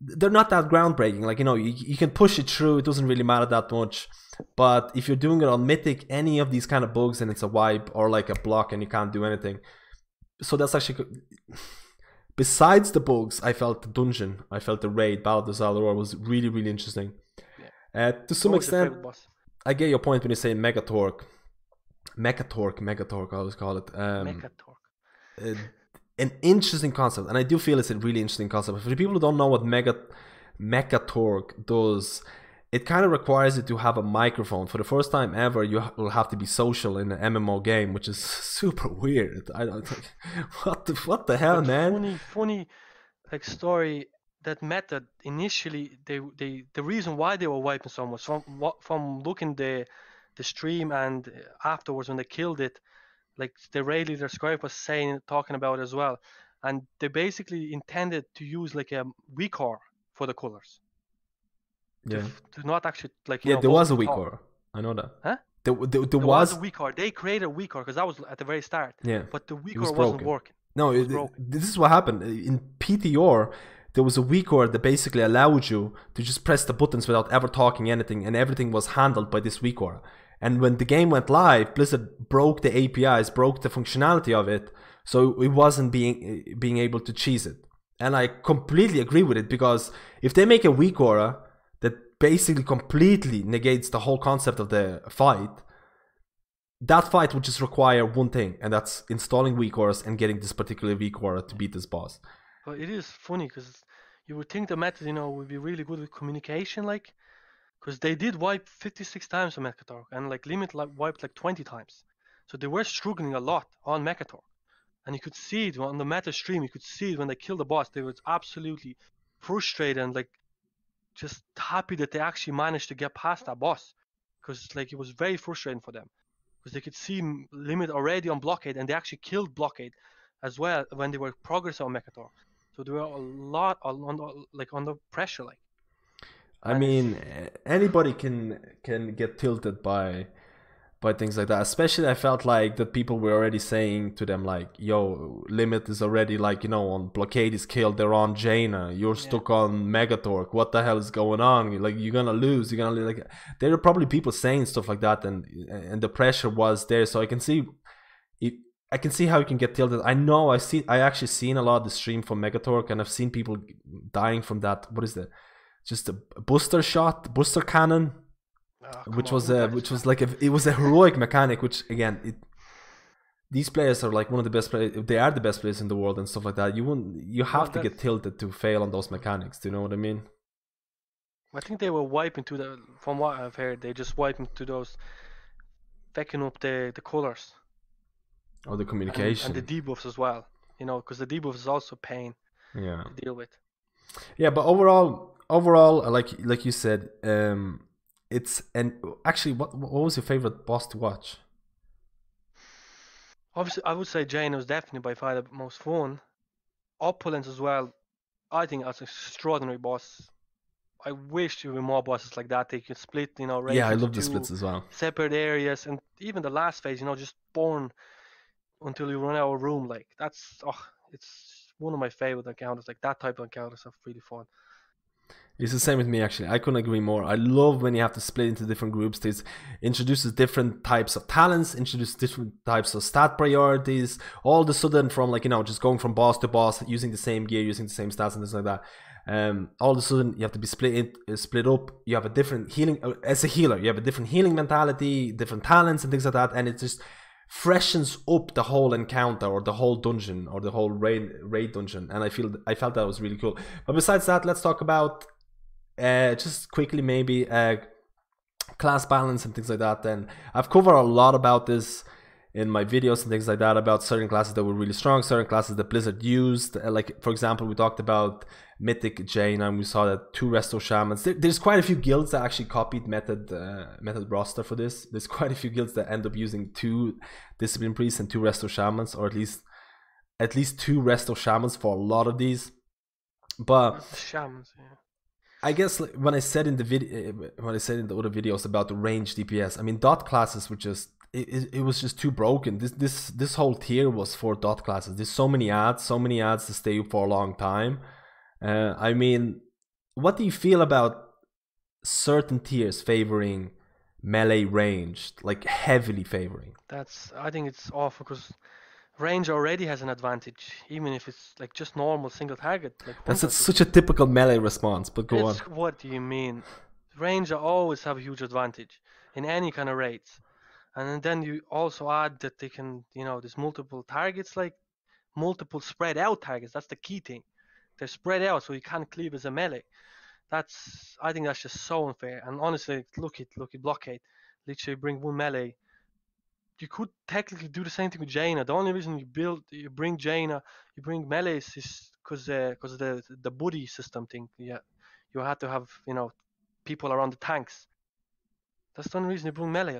they're not that groundbreaking, like, you know, you can push it through, it doesn't really matter that much. But if you're doing it on mythic, any of these kind of bugs and it's a wipe or like a block and you can't do anything. So that's actually, besides the bugs, I felt the dungeon, I felt the raid, Battle of the Zalador was really interesting. To some extent, I get your point when you say Megatorque, I always call it. Megatorque. An interesting concept, and I do feel it's a really interesting concept. For the people who don't know what Megatorque does, it kind of requires you to have a microphone. For the first time ever, you will have to be social in an MMO game, which is super weird. I don't think, what the hell, man? Funny, like, story. That method initially, the reason why they were wiping so much from looking the stream and afterwards when they killed it, like the raid leader Scribe was talking about as well, and they basically intended to use like a WeCore for the colors. Yeah. To not actually, like, yeah, there was a WeCore. I know that. Huh? There was a WeCore. They created a WeCore because that was at the very start. Yeah. But the WeCore wasn't working. No, this is what happened in PTR. There was a WeCore that basically allowed you to just press the buttons without ever talking anything, and everything was handled by this WeCore. And when the game went live, Blizzard broke the APIs, broke the functionality of it, so it wasn't being able to cheese it. And I completely agree with it, because if they make a WeCore that basically completely negates the whole concept of the fight, that fight would just require one thing, and that's installing WeCores and getting this particular WeCore to beat this boss. But it is funny, because you would think the method, would be really good with communication, like, because they did wipe 56 times on Mechatork, and like Limit wiped like 20 times. So they were struggling a lot on Mechatork. And you could see it on the meta stream, you could see it when they killed the boss. They were absolutely frustrated and like just happy that they actually managed to get past that boss. Because like it was very frustrating for them. Because they could see Limit already on Blockade, and they actually killed Blockade as well when they were progressing on Mechatork. So they were a lot under pressure, like. I mean, anybody can get tilted by by things like that. Especially I felt like that people were already saying to them like, yo, Limit is already like, you know, on Blockade is killed, they're on Jaina, you're stuck on Megatorque, what the hell is going on? Like, you're gonna lose, like, there are probably people saying stuff like that, and the pressure was there. So I can see it, I can see how you can get tilted. I actually seen a lot of the stream from Megatorque, and I've seen people dying from that. What is that? Just a booster cannon, which was like it was a heroic mechanic. Which again, these players are like one of the best players. They are the best players in the world and stuff like that. You have to get tilted to fail on those mechanics. Do you know what I mean? I think they were wiping to the. From what I've heard, they just wiping to those, picking up the colors. Or the communication. And the debuffs as well, you know, because the debuff is also pain to deal with. Yeah, but overall, like you said, it's and actually, what was your favorite boss to watch? Obviously, I would say Jaina was definitely by far the most fun. Opulence as well. I think that's an extraordinary boss. I wish there were more bosses like that. They could split, you know, I love the splits as well. Separate areas, and even the last phase, you know, just burn until you run out of room. Like it's one of my favorite encounters. Like that type of encounters are really fun. It's the same with me, actually. I couldn't agree more. I love when you have to split into different groups. This introduces different types of talents, introduces different types of stat priorities. All of a sudden, from like, you know, just going from boss to boss, using the same gear, using the same stats and things like that. All of a sudden, you have to be split up. You have a different healing as a healer. You have a different healing mentality, different talents and things like that, and it just freshens up the whole encounter or the whole dungeon or the whole raid dungeon. And I felt that was really cool. But besides that, let's talk about just quickly maybe class balance and things like that. And I've covered a lot about this in my videos and things like that, about certain classes that were really strong, certain classes that Blizzard used. Like, for example, we talked about Mythic Jaina, and we saw that 2 Resto Shamans. There's quite a few guilds that actually copied method roster for this. There's quite a few guilds that end up using 2 Discipline Priests and 2 Resto Shamans, or at least 2 Resto Shamans for a lot of these. But Shamans, yeah. I guess when I said in the other videos about the range DPS, I mean, dot classes were just it was just too broken. This whole tier was for dot classes. There's so many ads to stay up for a long time. I mean, what do you feel about certain tiers favoring melee ranged, like heavily favoring? I think it's awful because range already has an advantage, even if it's like just normal single target. Like that's such a typical melee response, but go on. What do you mean? Range always have a huge advantage in any kind of raids. And then you also add that they can, you know, there's multiple targets, like multiple spread out targets. That's the key thing. They're spread out, so you can't cleave as a melee. I think that's just so unfair. And honestly, look at Blockade. Literally bring 1 melee. You could technically do the same thing with Jaina. The only reason you bring Jaina, you bring melees is because of the buddy system thing. Yeah, you have to have, you know, people around the tanks. That's the only reason you bring melee.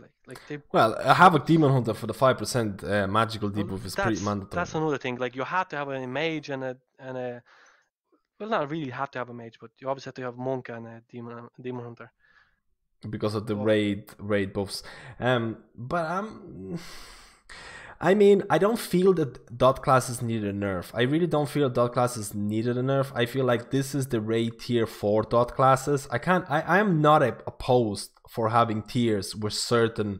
Well, a Havoc Demon Hunter for the 5% magical debuff is pretty mandatory. That's another thing. Like, you have to have a mage and a well, not really have to have a mage, but you obviously have to have monk and a demon hunter. Because of the raid buffs. I mean, I don't feel that dot classes needed a nerf. I really don't feel dot classes needed a nerf. I feel like this is the raid tier for dot classes. I am not opposed for having tiers where certain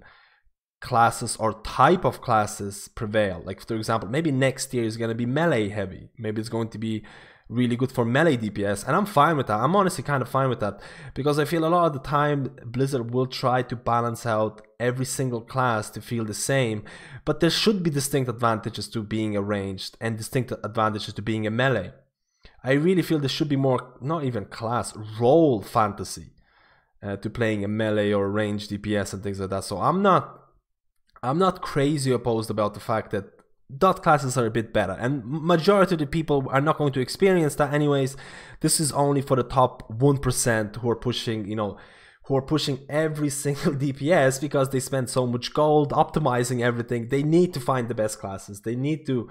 classes or type of classes prevail. Like, for example, maybe next tier is going to be melee heavy. Maybe it's going to be really good for melee DPS, and I'm fine with that. I'm honestly kind of fine with that, because I feel a lot of the time Blizzard will try to balance out every single class to feel the same, but there should be distinct advantages to being a ranged and distinct advantages to being a melee. I really feel there should be more, not even class, role fantasy to playing a melee or ranged DPS and things like that. So I'm not crazy opposed about the fact that dot classes are a bit better, and majority of the people are not going to experience that anyways. This is only for the top 1% who are pushing, who are pushing every single DPS because they spend so much gold optimizing everything. They need to find the best classes. They need to,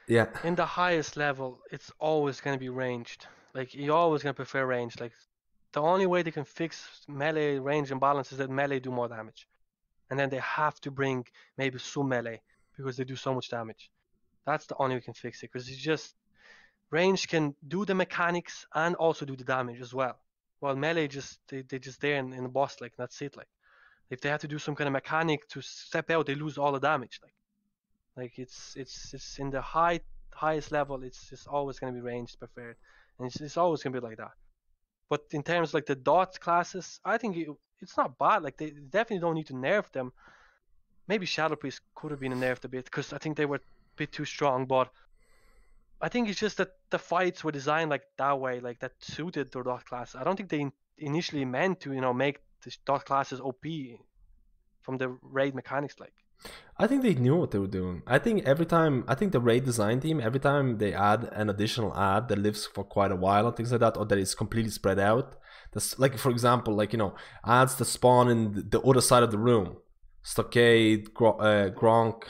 yeah. In the highest level, it's always going to be ranged. Like, you're always going to prefer ranged. Like, the only way they can fix melee range imbalance is that melee do more damage. and then they have to bring maybe some melee because they do so much damage. That's the only way we can fix it, because it's just range can do the mechanics and also do the damage as well. While melee just they just there in the boss, like that's it. Like if they have to do some kind of mechanic to step out, they lose all the damage. Like it's in the highest level, it's just always gonna be ranged preferred, and it's always gonna be like that. But in terms of like the dot classes, I think it's not bad. Like they definitely don't need to nerf them. Maybe Shadow Priest could have been nerfed a bit because I think they were a bit too strong. But I think it's just that the fights were designed like that way, like that suited their dot class. I don't think they initially meant to, make the dot classes OP from the raid mechanics. Like I think they knew what they were doing. I think the raid design team, every time they add an additional ad that lives for quite a while and things like that, or that is completely spread out. That's like, for example, like, ads that spawn in the other side of the room. Stockade, Gronk,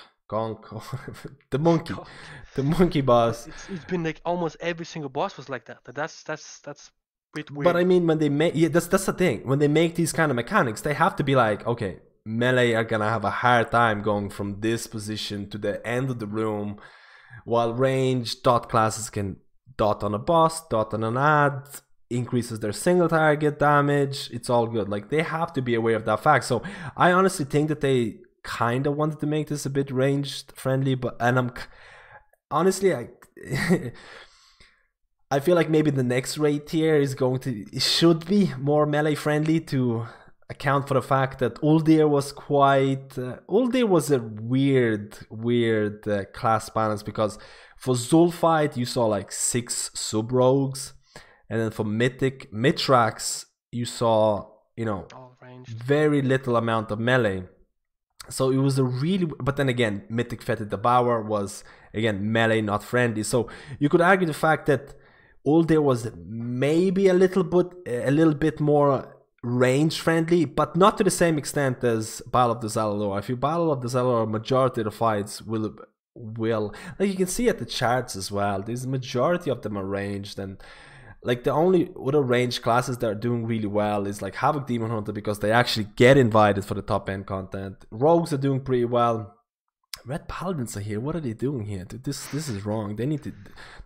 the monkey boss. It's been like almost every single boss was like that. That's a bit weird. But I mean, when they make, that's the thing. When they make these kind of mechanics, they have to be like, okay, melee are gonna have a hard time going from this position to the end of the room, while range dot classes can dot on a boss, dot on an ad, increases their single target damage. It's all good. Like they have to be aware of that fact. So I honestly think that they kind of wanted to make this a bit ranged friendly, I'm honestly, I feel like maybe the next raid tier it should be more melee friendly to account for the fact that Uldir was Uldir was a weird class balance, because for Zulfight you saw like 6 sub rogues, and then for mythic Mitrax you saw very little amount of melee. So it was but then again, mythic Fetid Devourer was again melee not friendly. So you could argue the fact that Uldir was maybe a little bit more range friendly, but not to the same extent as Battle of the Zalor. I feel Battle of the Zalor, majority of the fights will like you can see at the charts as well, there's a majority of them are ranged, and like the only other range classes that are doing really well is like Havoc Demon Hunter, because they actually get invited for the top end content. Rogues are doing pretty well. Red Paladins are here. What are they doing here? Dude, this is wrong. They need to.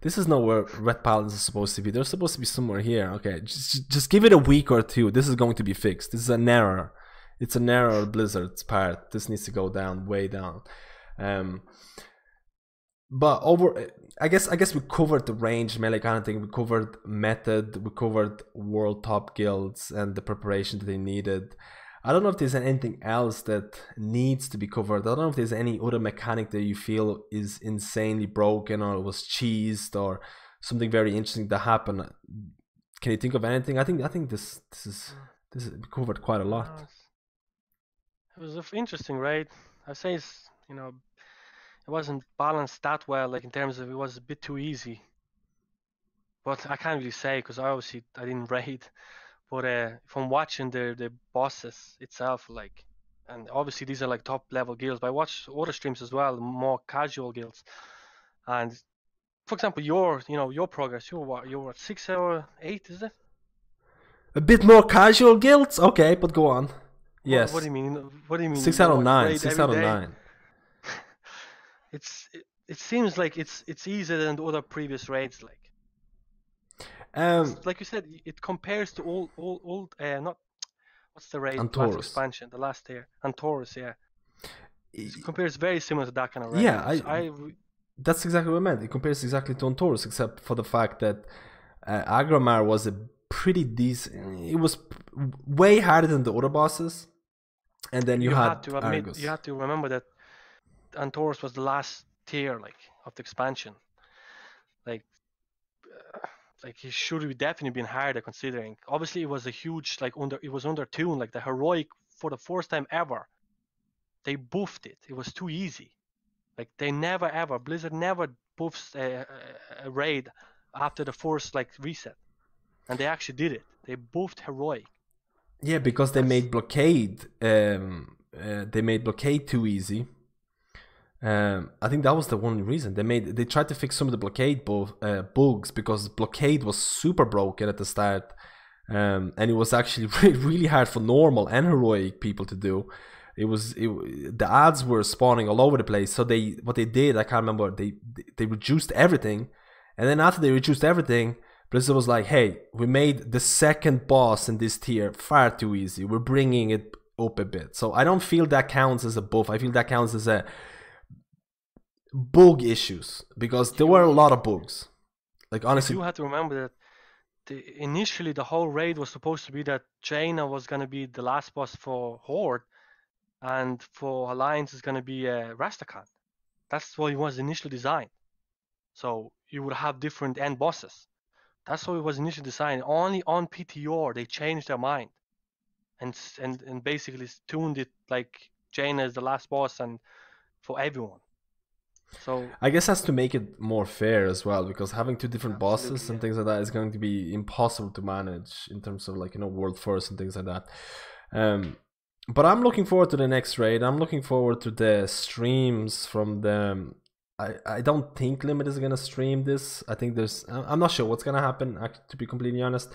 This is not where Red Paladins are supposed to be. They're supposed to be somewhere here. Okay, just give it a week or two. This is going to be fixed. This is an error. It's an error on Blizzard's part. This needs to go down, way down. But I guess we covered the range melee kind of thing. We covered method. We covered world top guilds and the preparation that they needed. I don't know if there's anything else that needs to be covered. I don't know if there's any other mechanic that you feel is insanely broken or was cheesed or something very interesting that happened. Can you think of anything? I think this is covered quite a lot. It was interesting, right? I say it wasn't balanced that well. Like in terms of, it was a bit too easy. But I can't really say because I didn't raid. But from watching the bosses itself, like, and obviously these are like top level guilds, but I watched other streams as well, more casual guilds. And for example, your progress, you're at 6 or 8, is it? A bit more casual guilds, okay, but go on. Yes. What do you mean? What do you mean? 6 out of 9. 6 out of 9. It seems like it's easier than the other previous raids, like. Like you said, it compares to old not what's the raid? Last expansion, the last tier, Antorus, yeah. It compares very similar to that kind of raid. Yeah, that's exactly what I meant. It compares exactly to Antorus, except for the fact that Agramar was a pretty decent. It was way harder than the other bosses, and then you had to admit, Argus. You have to remember that Antorus was the last tier, like, of the expansion, like it should have definitely been harder, considering obviously it was a huge, like, it was under tune, like the heroic, for the first time ever they buffed it. It was too easy. Like they never ever, Blizzard never buffs a raid after the first like reset, and they actually did it. They buffed heroic. Yeah, because they made blockade too easy. I think that was the only reason they tried to fix some of the blockade bugs, because blockade was super broken at the start, and it was actually really hard for normal and heroic people to do. the ads were spawning all over the place. So what they did, I can't remember. They reduced everything, and then after they reduced everything, Blizzard was like, "Hey, we made the second boss in this tier far too easy. We're bringing it up a bit." So I don't feel that counts as a buff. I feel that counts as a bug issues, because there were a lot of bugs. Like honestly, You have to remember that initially the whole raid was supposed to be that Jaina was going to be the last boss for Horde, and for Alliance is going to be Rastakhan. That's what it was initially designed. So you would have different end bosses. That's how it was initially designed. Only on PTR they changed their mind and basically tuned it like Jaina is the last boss and for everyone. So I guess has to make it more fair as well, because having two different bosses Absolutely, and yeah. things like that is going to be impossible to manage in terms of like, you know, world first and things like that. But I'm looking forward to the next raid. I'm looking forward to the streams from the. I don't think Limit is gonna stream this. I think I'm not sure what's gonna happen, to be completely honest.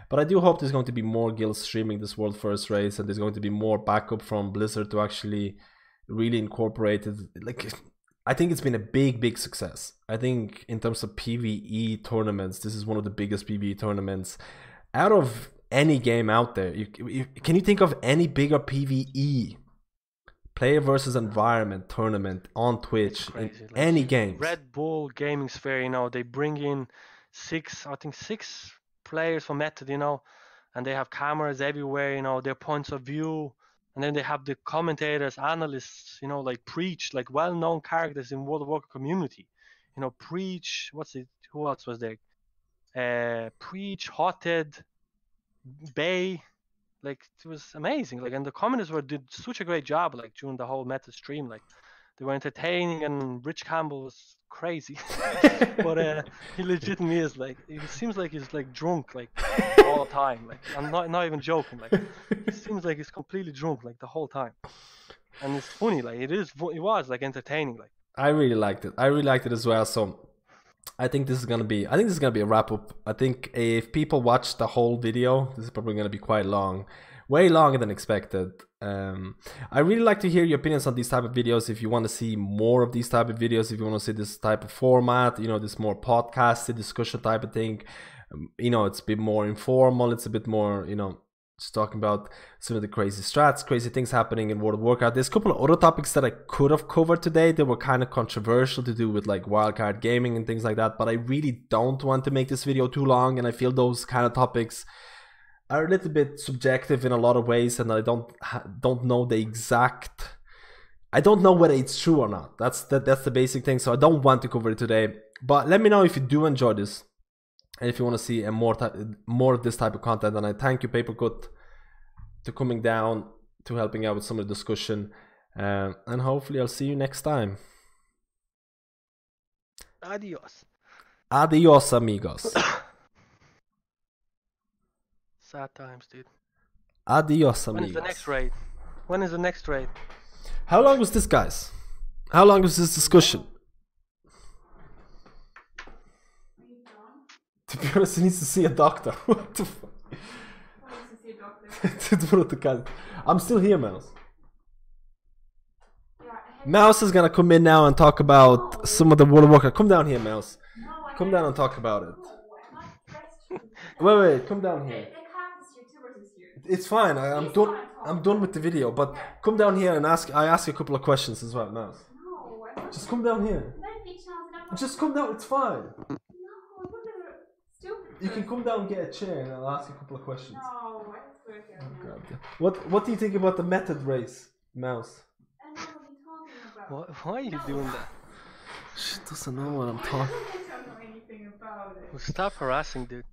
But I do hope there's going to be more guilds streaming this world first race, and there's going to be more backup from Blizzard to actually really incorporate it. Like, I think it's been a big success. I think in terms of PvE tournaments, this is one of the biggest PvE tournaments out of any game out there. Can you think of any bigger PvE player versus environment tournament on Twitch in crazy. Like any games? Red Bull Gaming Sphere, you know, they bring in six players from Method, you know, and they have cameras everywhere, you know, their points of view, and then they have the commentators, analysts, you know, like Preach, like well-known characters in World of Warcraft community, you know, Preach, who else was there? Preach, Hothead, Bay, like it was amazing. Like, and the commenters did such a great job, like during the whole Method stream, like they were entertaining, and Rich Campbell was crazy. But he legitimately is like, it seems like he's like drunk like all the time. Like, I'm not even joking. Like, he seems like he's completely drunk like the whole time, and it's funny. Like, it was like entertaining. Like, I really liked it. I really liked it as well. So I think this is gonna be a wrap up. I think if people watch the whole video, this is probably gonna be quite long, way longer than expected. I really like to hear your opinions on these type of videos. If you want to see more of these type of videos, if you want to see this type of format, you know, this more podcasted discussion type of thing, you know, it's a bit more informal. It's a bit more, you know, just talking about some of the crazy strats, crazy things happening in World of Warcraft. There's a couple of other topics that I could have covered today that were kind of controversial to do with like wildcard gaming and things like that, but I really don't want to make this video too long, and I feel those kind of topics are a little bit subjective in a lot of ways, and I don't know the exact. I don't know whether it's true or not. That's the basic thing. So I don't want to cover it today. But let me know if you do enjoy this, and if you want to see more of this type of content. And I thank you, Papercut, to coming down, to helping out with some of the discussion, and hopefully I'll see you next time. adios. Adios, amigos. Sad times, dude. Adios, When is amigos. the next raid? When is the next raid? How long was this, guys? How long was this discussion? To be honest, he needs to see a doctor. What the fuck? I'm still here, Mouse. Mouse is gonna come in now and talk about some of the World of Warcraft. Come down here, Mouse. Come down and talk about it. Wait, come down here. It's fine. I'm done. I'm done with the video. But come down here and ask. I ask you a couple of questions as well, Mouse. Just come down here. Just come down. It's fine. You can come down and get a chair, and I'll ask you a couple of questions. No, I swear to God. Oh, what do you think about the method race, Mouse? I know what you're talking about. Why are you doing that? She doesn't know what I'm talking. I don't know anything about it. Well, stop harassing, dude.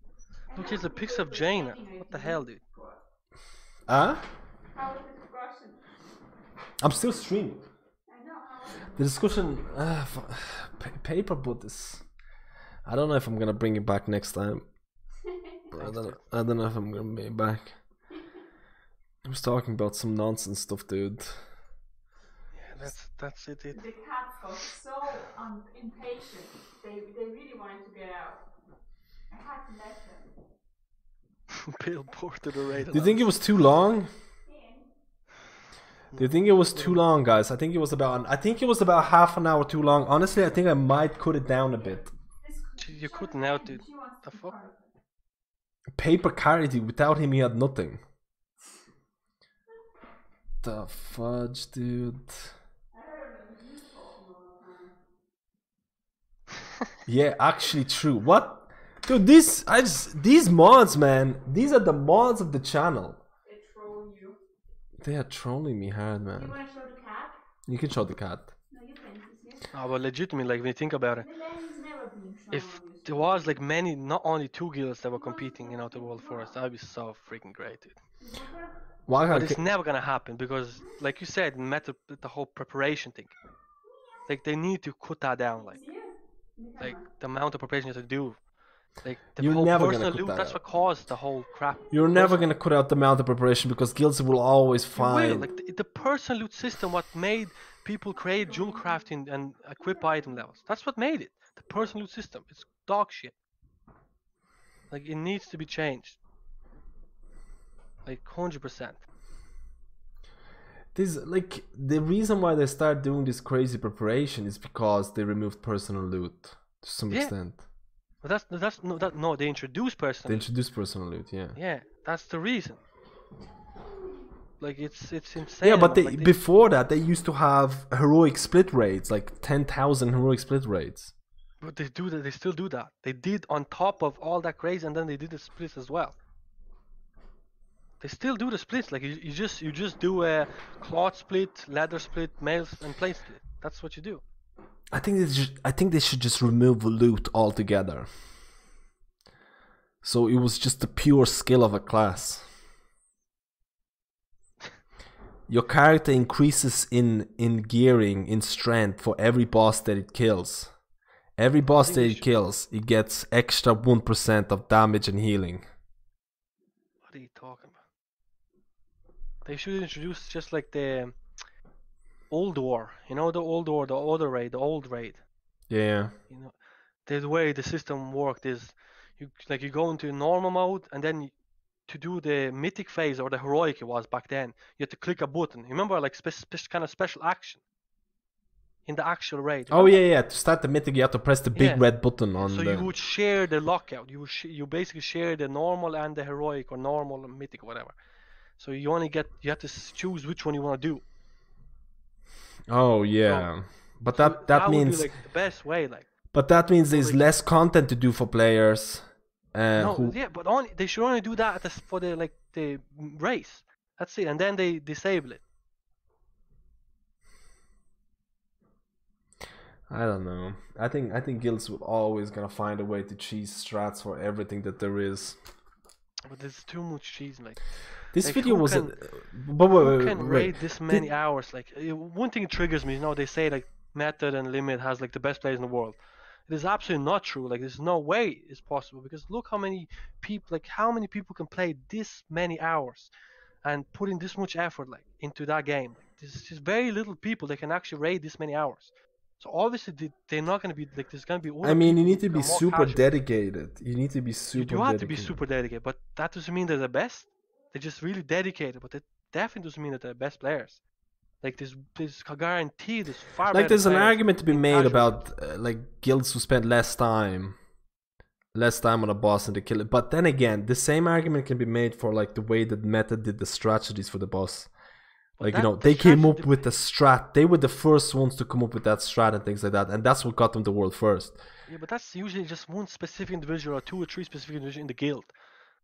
Look, here's a picture of Jaina. What the hell, dude? Huh? How was the discussion? I'm still streaming. I know, how was it? The discussion, paper boot is. I don't know if I'm gonna bring it back next time. I don't know if I'm gonna bring it back. I was talking about some nonsense stuff, dude. Yeah, that's it. The cats got so impatient. They really wanted to get out. I had to let them. Bill ported the raid. Do you think it was too long? Do you think it was too long, guys? I think it was about half an hour too long. Honestly, I think I might cut it down a bit. You couldn't now, dude. The fuck? Paper carried you. Without him, you had nothing. The fudge, dude. Yeah, actually true. What? Dude, these mods, man. These are the mods of the channel. They're trolling you. They are trolling me hard, man. You want to show the cat? You can show the cat. No, you can. Yes. Oh, but legitimately, like when you think about it, The man is never being shown. if there was like many, not only 2 guilds that were competing in Outer World Forest, that'd be so freaking great, dude. Why But can't it's never gonna happen because, like you said, the whole preparation thing. Like they need to cut that down, like the amount of preparation you have to do. Like the You're whole never gonna personal cut loot, that that's out. what caused the whole crap. You're never gonna cut out the amount of preparation because guilds will always You will. find. Like the personal loot system, what made people create jewel crafting and equip item levels. That's what made it. The personal loot system. It's dog shit. Like it needs to be changed. Like 100%. This like the reason why they start doing this crazy preparation is because they removed personal loot to some Yeah. extent. But no, they introduced They personal loot. introduced personal loot, yeah. Yeah, that's the reason. Like it's insane. Yeah, but man. they, Like, before that they used to have heroic split raids, like 10,000 heroic split raids. but they do that. They still do that. They did on top of all that crazy, and then they did the splits as well. They still do the splits. Like you just do a cloth split, leather split, mail and plate split. That's what you do. I think they should just remove loot altogether. So it was just the pure skill of a class. Your character increases in gearing, in strength for every boss that it kills. Every boss that it kills, it gets extra 1% of damage and healing. What are you talking about? They should introduce just like the old war. You know the old war, the other raid, the old raid. Yeah. You know, the way the system worked is you go into normal mode and then to do the mythic phase or the heroic it was back then, you had to click a button. Remember, like kind of special action in the actual raid. Oh remember? yeah. To start the mythic, you have to press the big Yeah. red button on So the. you would share the lockout. You basically share the normal and the heroic or normal and mythic, whatever. So you have to choose which one you want to do. Oh yeah. But So that would means. be like the best way, like. But that means there's like- less content to do for players. No, Who, yeah, but they should only do that for the race. That's it, and then they disable it. I don't know. I think guilds will always gonna find a way to cheese strats for everything that there is. But there's too much cheese, like. This Like, video who was. can- But Who wait, can wait. raid this many hours? Like one thing triggers me. You know, they say like Method and Limit has like the best players in the world. It is absolutely not true. Like there's no way it's possible because look how many people can play this many hours and put in this much effort like into that game. Like, there's just very little people that can actually raid this many hours. So obviously they're not going to be like there's going to be. Other I mean, you people need to who be are more super casual. dedicated. You need to be You super do have to be dedicated. super dedicated, but that doesn't mean they're the best. They're just really dedicated, but that definitely doesn't mean that they're the best players. Like there's guarantee there's far Like better there's an players argument to be in made casual about like guilds who spend less time on a boss and they kill it. But then again, the same argument can be made for like the way that Meta did the strategies for the boss. Like you know, the they came up strategy- with a strat. They were the first ones to come up with that strat and things like that, and that's what got them the world first. Yeah, but that's usually just one specific individual or 2 or 3 specific individuals in the guild.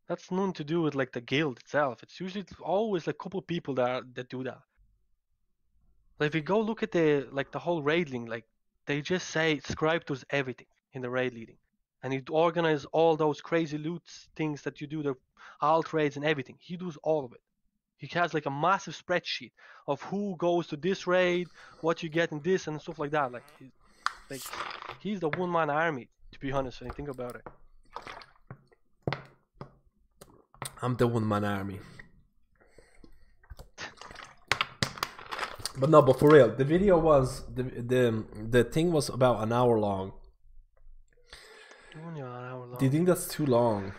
That's nothing to do with like the guild itself. It's usually always like a couple people that do that. Like if you go look at the whole raid leading, like they just say Scribe does everything in the raid leading, and he organize all those crazy loot things that you do, the alt raids and everything. He does all of it. He has like a massive spreadsheet of who goes to this raid, what you get in this, and stuff like that. Like he's the one-man army. To be honest, when you think about it. I'm the one-man army. But no, but for real, the video was the thing was about an hour long. Only an hour long. Do you think that's too long?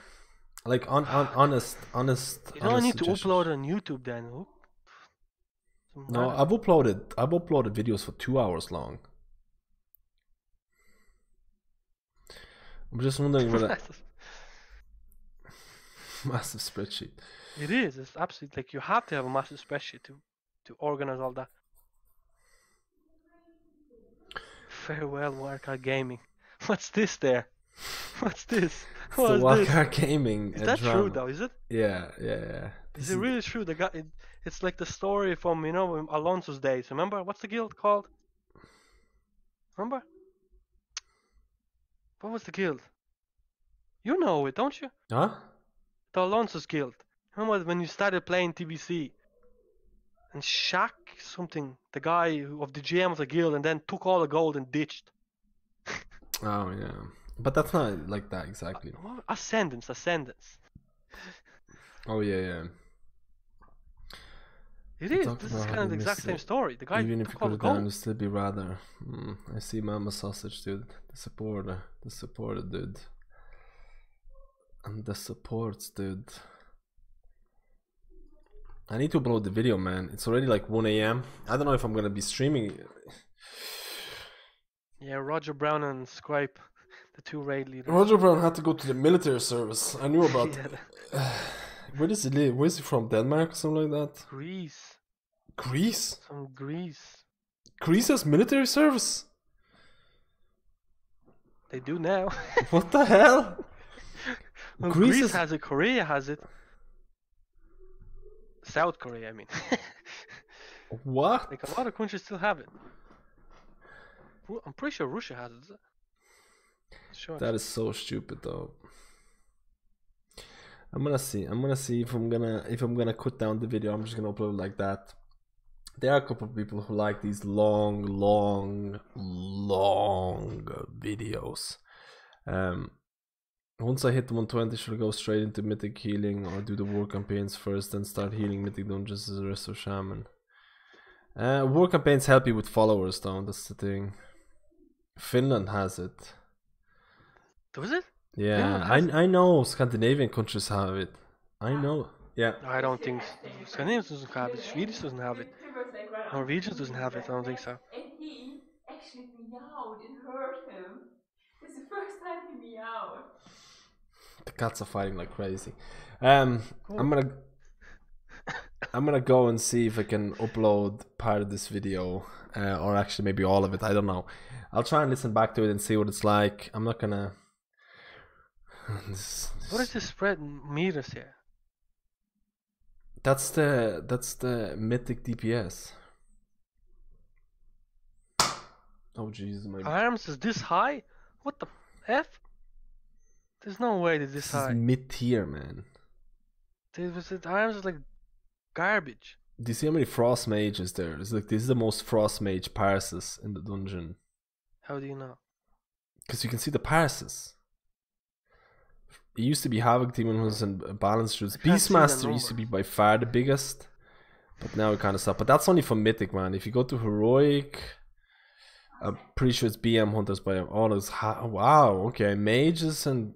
Like honest. You don't need to suggestion. upload it on YouTube then. No, I've uploaded videos for 2 hours long. I'm just wondering whether massive spreadsheet. It is. It's absolutely like you have to have a massive spreadsheet to organize all that. Farewell, Wildcard Gaming. What's this there? What's this? It's What the is this? Wildcard Gaming. Is that true though? Is it? Yeah. Is it really true? The guy, it's like the story from Alonso's days. Remember? What's the guild called? Remember? What was the guild? You know it, don't you? Huh? The Alonso's guild. Remember when you started playing TBC? And Shaq something, the guy of the GM of the guild, and then took all the gold and ditched. Oh yeah, but that's not like that exactly. Ascendance. Oh yeah. It is. This is kind of the exact same story. The guy even if you took all put the it down, gold. it'd still be rather. I see Mama Sausage, dude. The supporter, dude. And the supports, dude. I need to upload the video, man. It's already like 1 AM. I don't know if I'm gonna be streaming. Yeah, Roger Brown and Scripe, the two raid leaders. Roger Brown had to go to the military service. I knew about Yeah. that. Where does he live? Where is he from? Denmark or something like that? Greece. Greece? Some Greece. Greece has military service? They do now. What the hell? Well, Greece Greece has it. Korea has it. South Korea, I mean. What? Like a lot of countries still have it. I'm pretty sure Russia has it. Is it? Sure. That is so stupid, though. I'm gonna see if I'm gonna cut down the video. I'm just gonna upload it like that. There are a couple of people who like these long videos. Once I hit the 120, should I go straight into mythic healing or do the war campaigns first, then start healing mythic dungeons as the rest of Shaman? War campaigns help you with followers, though. That's the thing. Finland has it. Does it? Yeah, I know Scandinavian countries have it. I know. Yeah. I don't think Scandinavians doesn't have it. Swedish doesn't have it. Norwegians doesn't have it. I don't think so. And he actually meowed. It hurt him. It's the first time he meowed. The cats are fighting like crazy. I'm gonna go and see if I can upload part of this video, or actually maybe all of it. I don't know. I'll try and listen back to it and see what it's like. I'm not gonna. What is this spread meters here? That's the mythic DPS. Oh Jesus, my Arms is this high? What the F? There's no way that this this high. is mid tier, man. Arms is like garbage. Do you see how many frost mages there? It's like this is the most frost mage parses in the dungeon. How do you know? Because you can see the parses. It used to be Havoc Demon Hunters and Balance Druids. I can't see the Beastmaster used to be by far the biggest, but now it kind of stopped. But that's only for Mythic, man. If you go to Heroic, I'm pretty sure it's BM Hunters by all those. Wow, okay, Mages and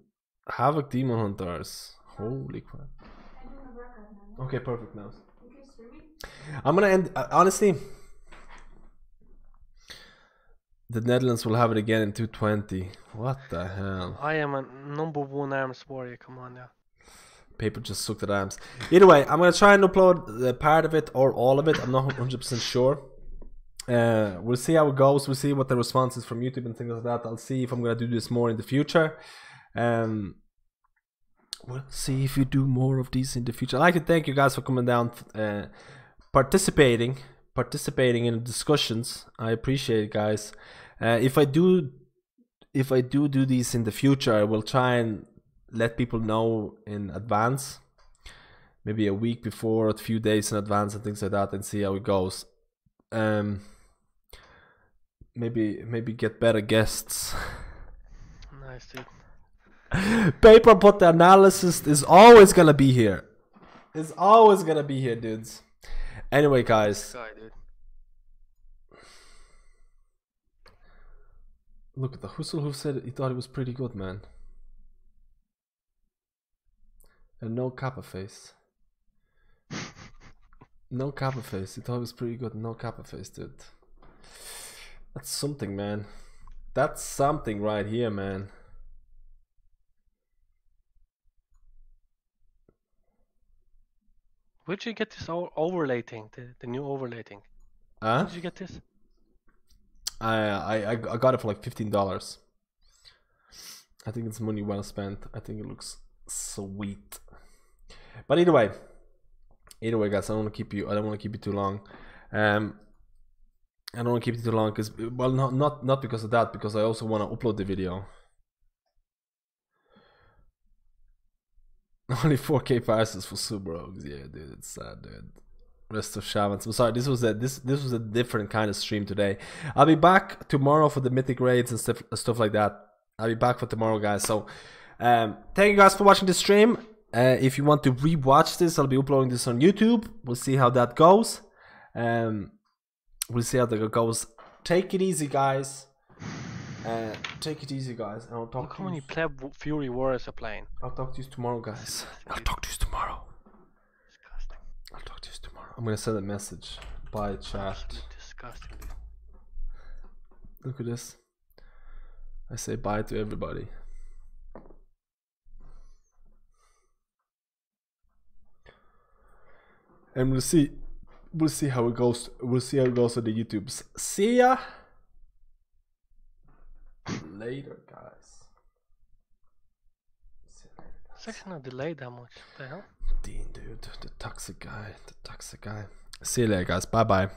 Havoc Demon Hunters. Holy crap. I'm doing a workout now. Okay, perfect now. Okay, streaming? I'm gonna end. Honestly, the Netherlands will have it again in 220. What the hell? I am a #1 arms warrior. Come on now. Paper just sucked at arms. Either way, I'm gonna try and upload the part of it or all of it. I'm not 100% sure. We'll see how it goes. We'll see what the response is from YouTube and things like that. I'll see if I'm gonna do this more in the future. We'll see if you do more of these in the future. I'd like to thank you guys for coming down, participating in the discussions. I appreciate it, guys. If I do these in the future, I will try and let people know in advance, maybe a week before, a few days in advance, and things like that, and see how it goes. Maybe get better guests. Nice, dude. Paper, but the analysis is always gonna be here. It's always gonna be here, dudes. Anyway, guys. Guy, dude. Look at the Hustle who said he thought it was pretty good, man. And no kappa face. No kappa face. He thought it was pretty good. No kappa face, dude. That's something, man. That's something right here, man. Where'd you get this overlay thing? The new overlay thing? Huh? Where did you get this? I got it for like $15. I think it's money well spent. I think it looks sweet. But either way, guys, I don't want to keep you. I don't want to keep you too long. I don't want to keep you too long because, well, not because of that. Because I also want to upload the video. Only 4K passes for Super Rogues. Yeah, dude, it's sad, dude. Rest of Shamans. I'm sorry, this was a different kind of stream today. I'll be back tomorrow for the mythic raids and stuff like that. I'll be back for tomorrow, guys. So, thank you guys for watching the stream. If you want to rewatch this, I'll be uploading this on YouTube. We'll see how that goes. We'll see how that goes. Take it easy, guys. Take it easy, guys. And I'll talk Look to how you. many pleb Fury Warriors are playing. I'll talk to you tomorrow, guys. I'll talk to you tomorrow. Disgusting. I'll talk to you tomorrow. I'm gonna send a message by chat. Absolutely disgusting, dude. Look at this. I say bye to everybody. And we'll see how it goes. We'll see how it goes on the YouTubes. See ya later, guys. See you later, guys. It's actually not delayed that much. What the hell? Dean, dude, the toxic guy. See you later, guys. Bye bye.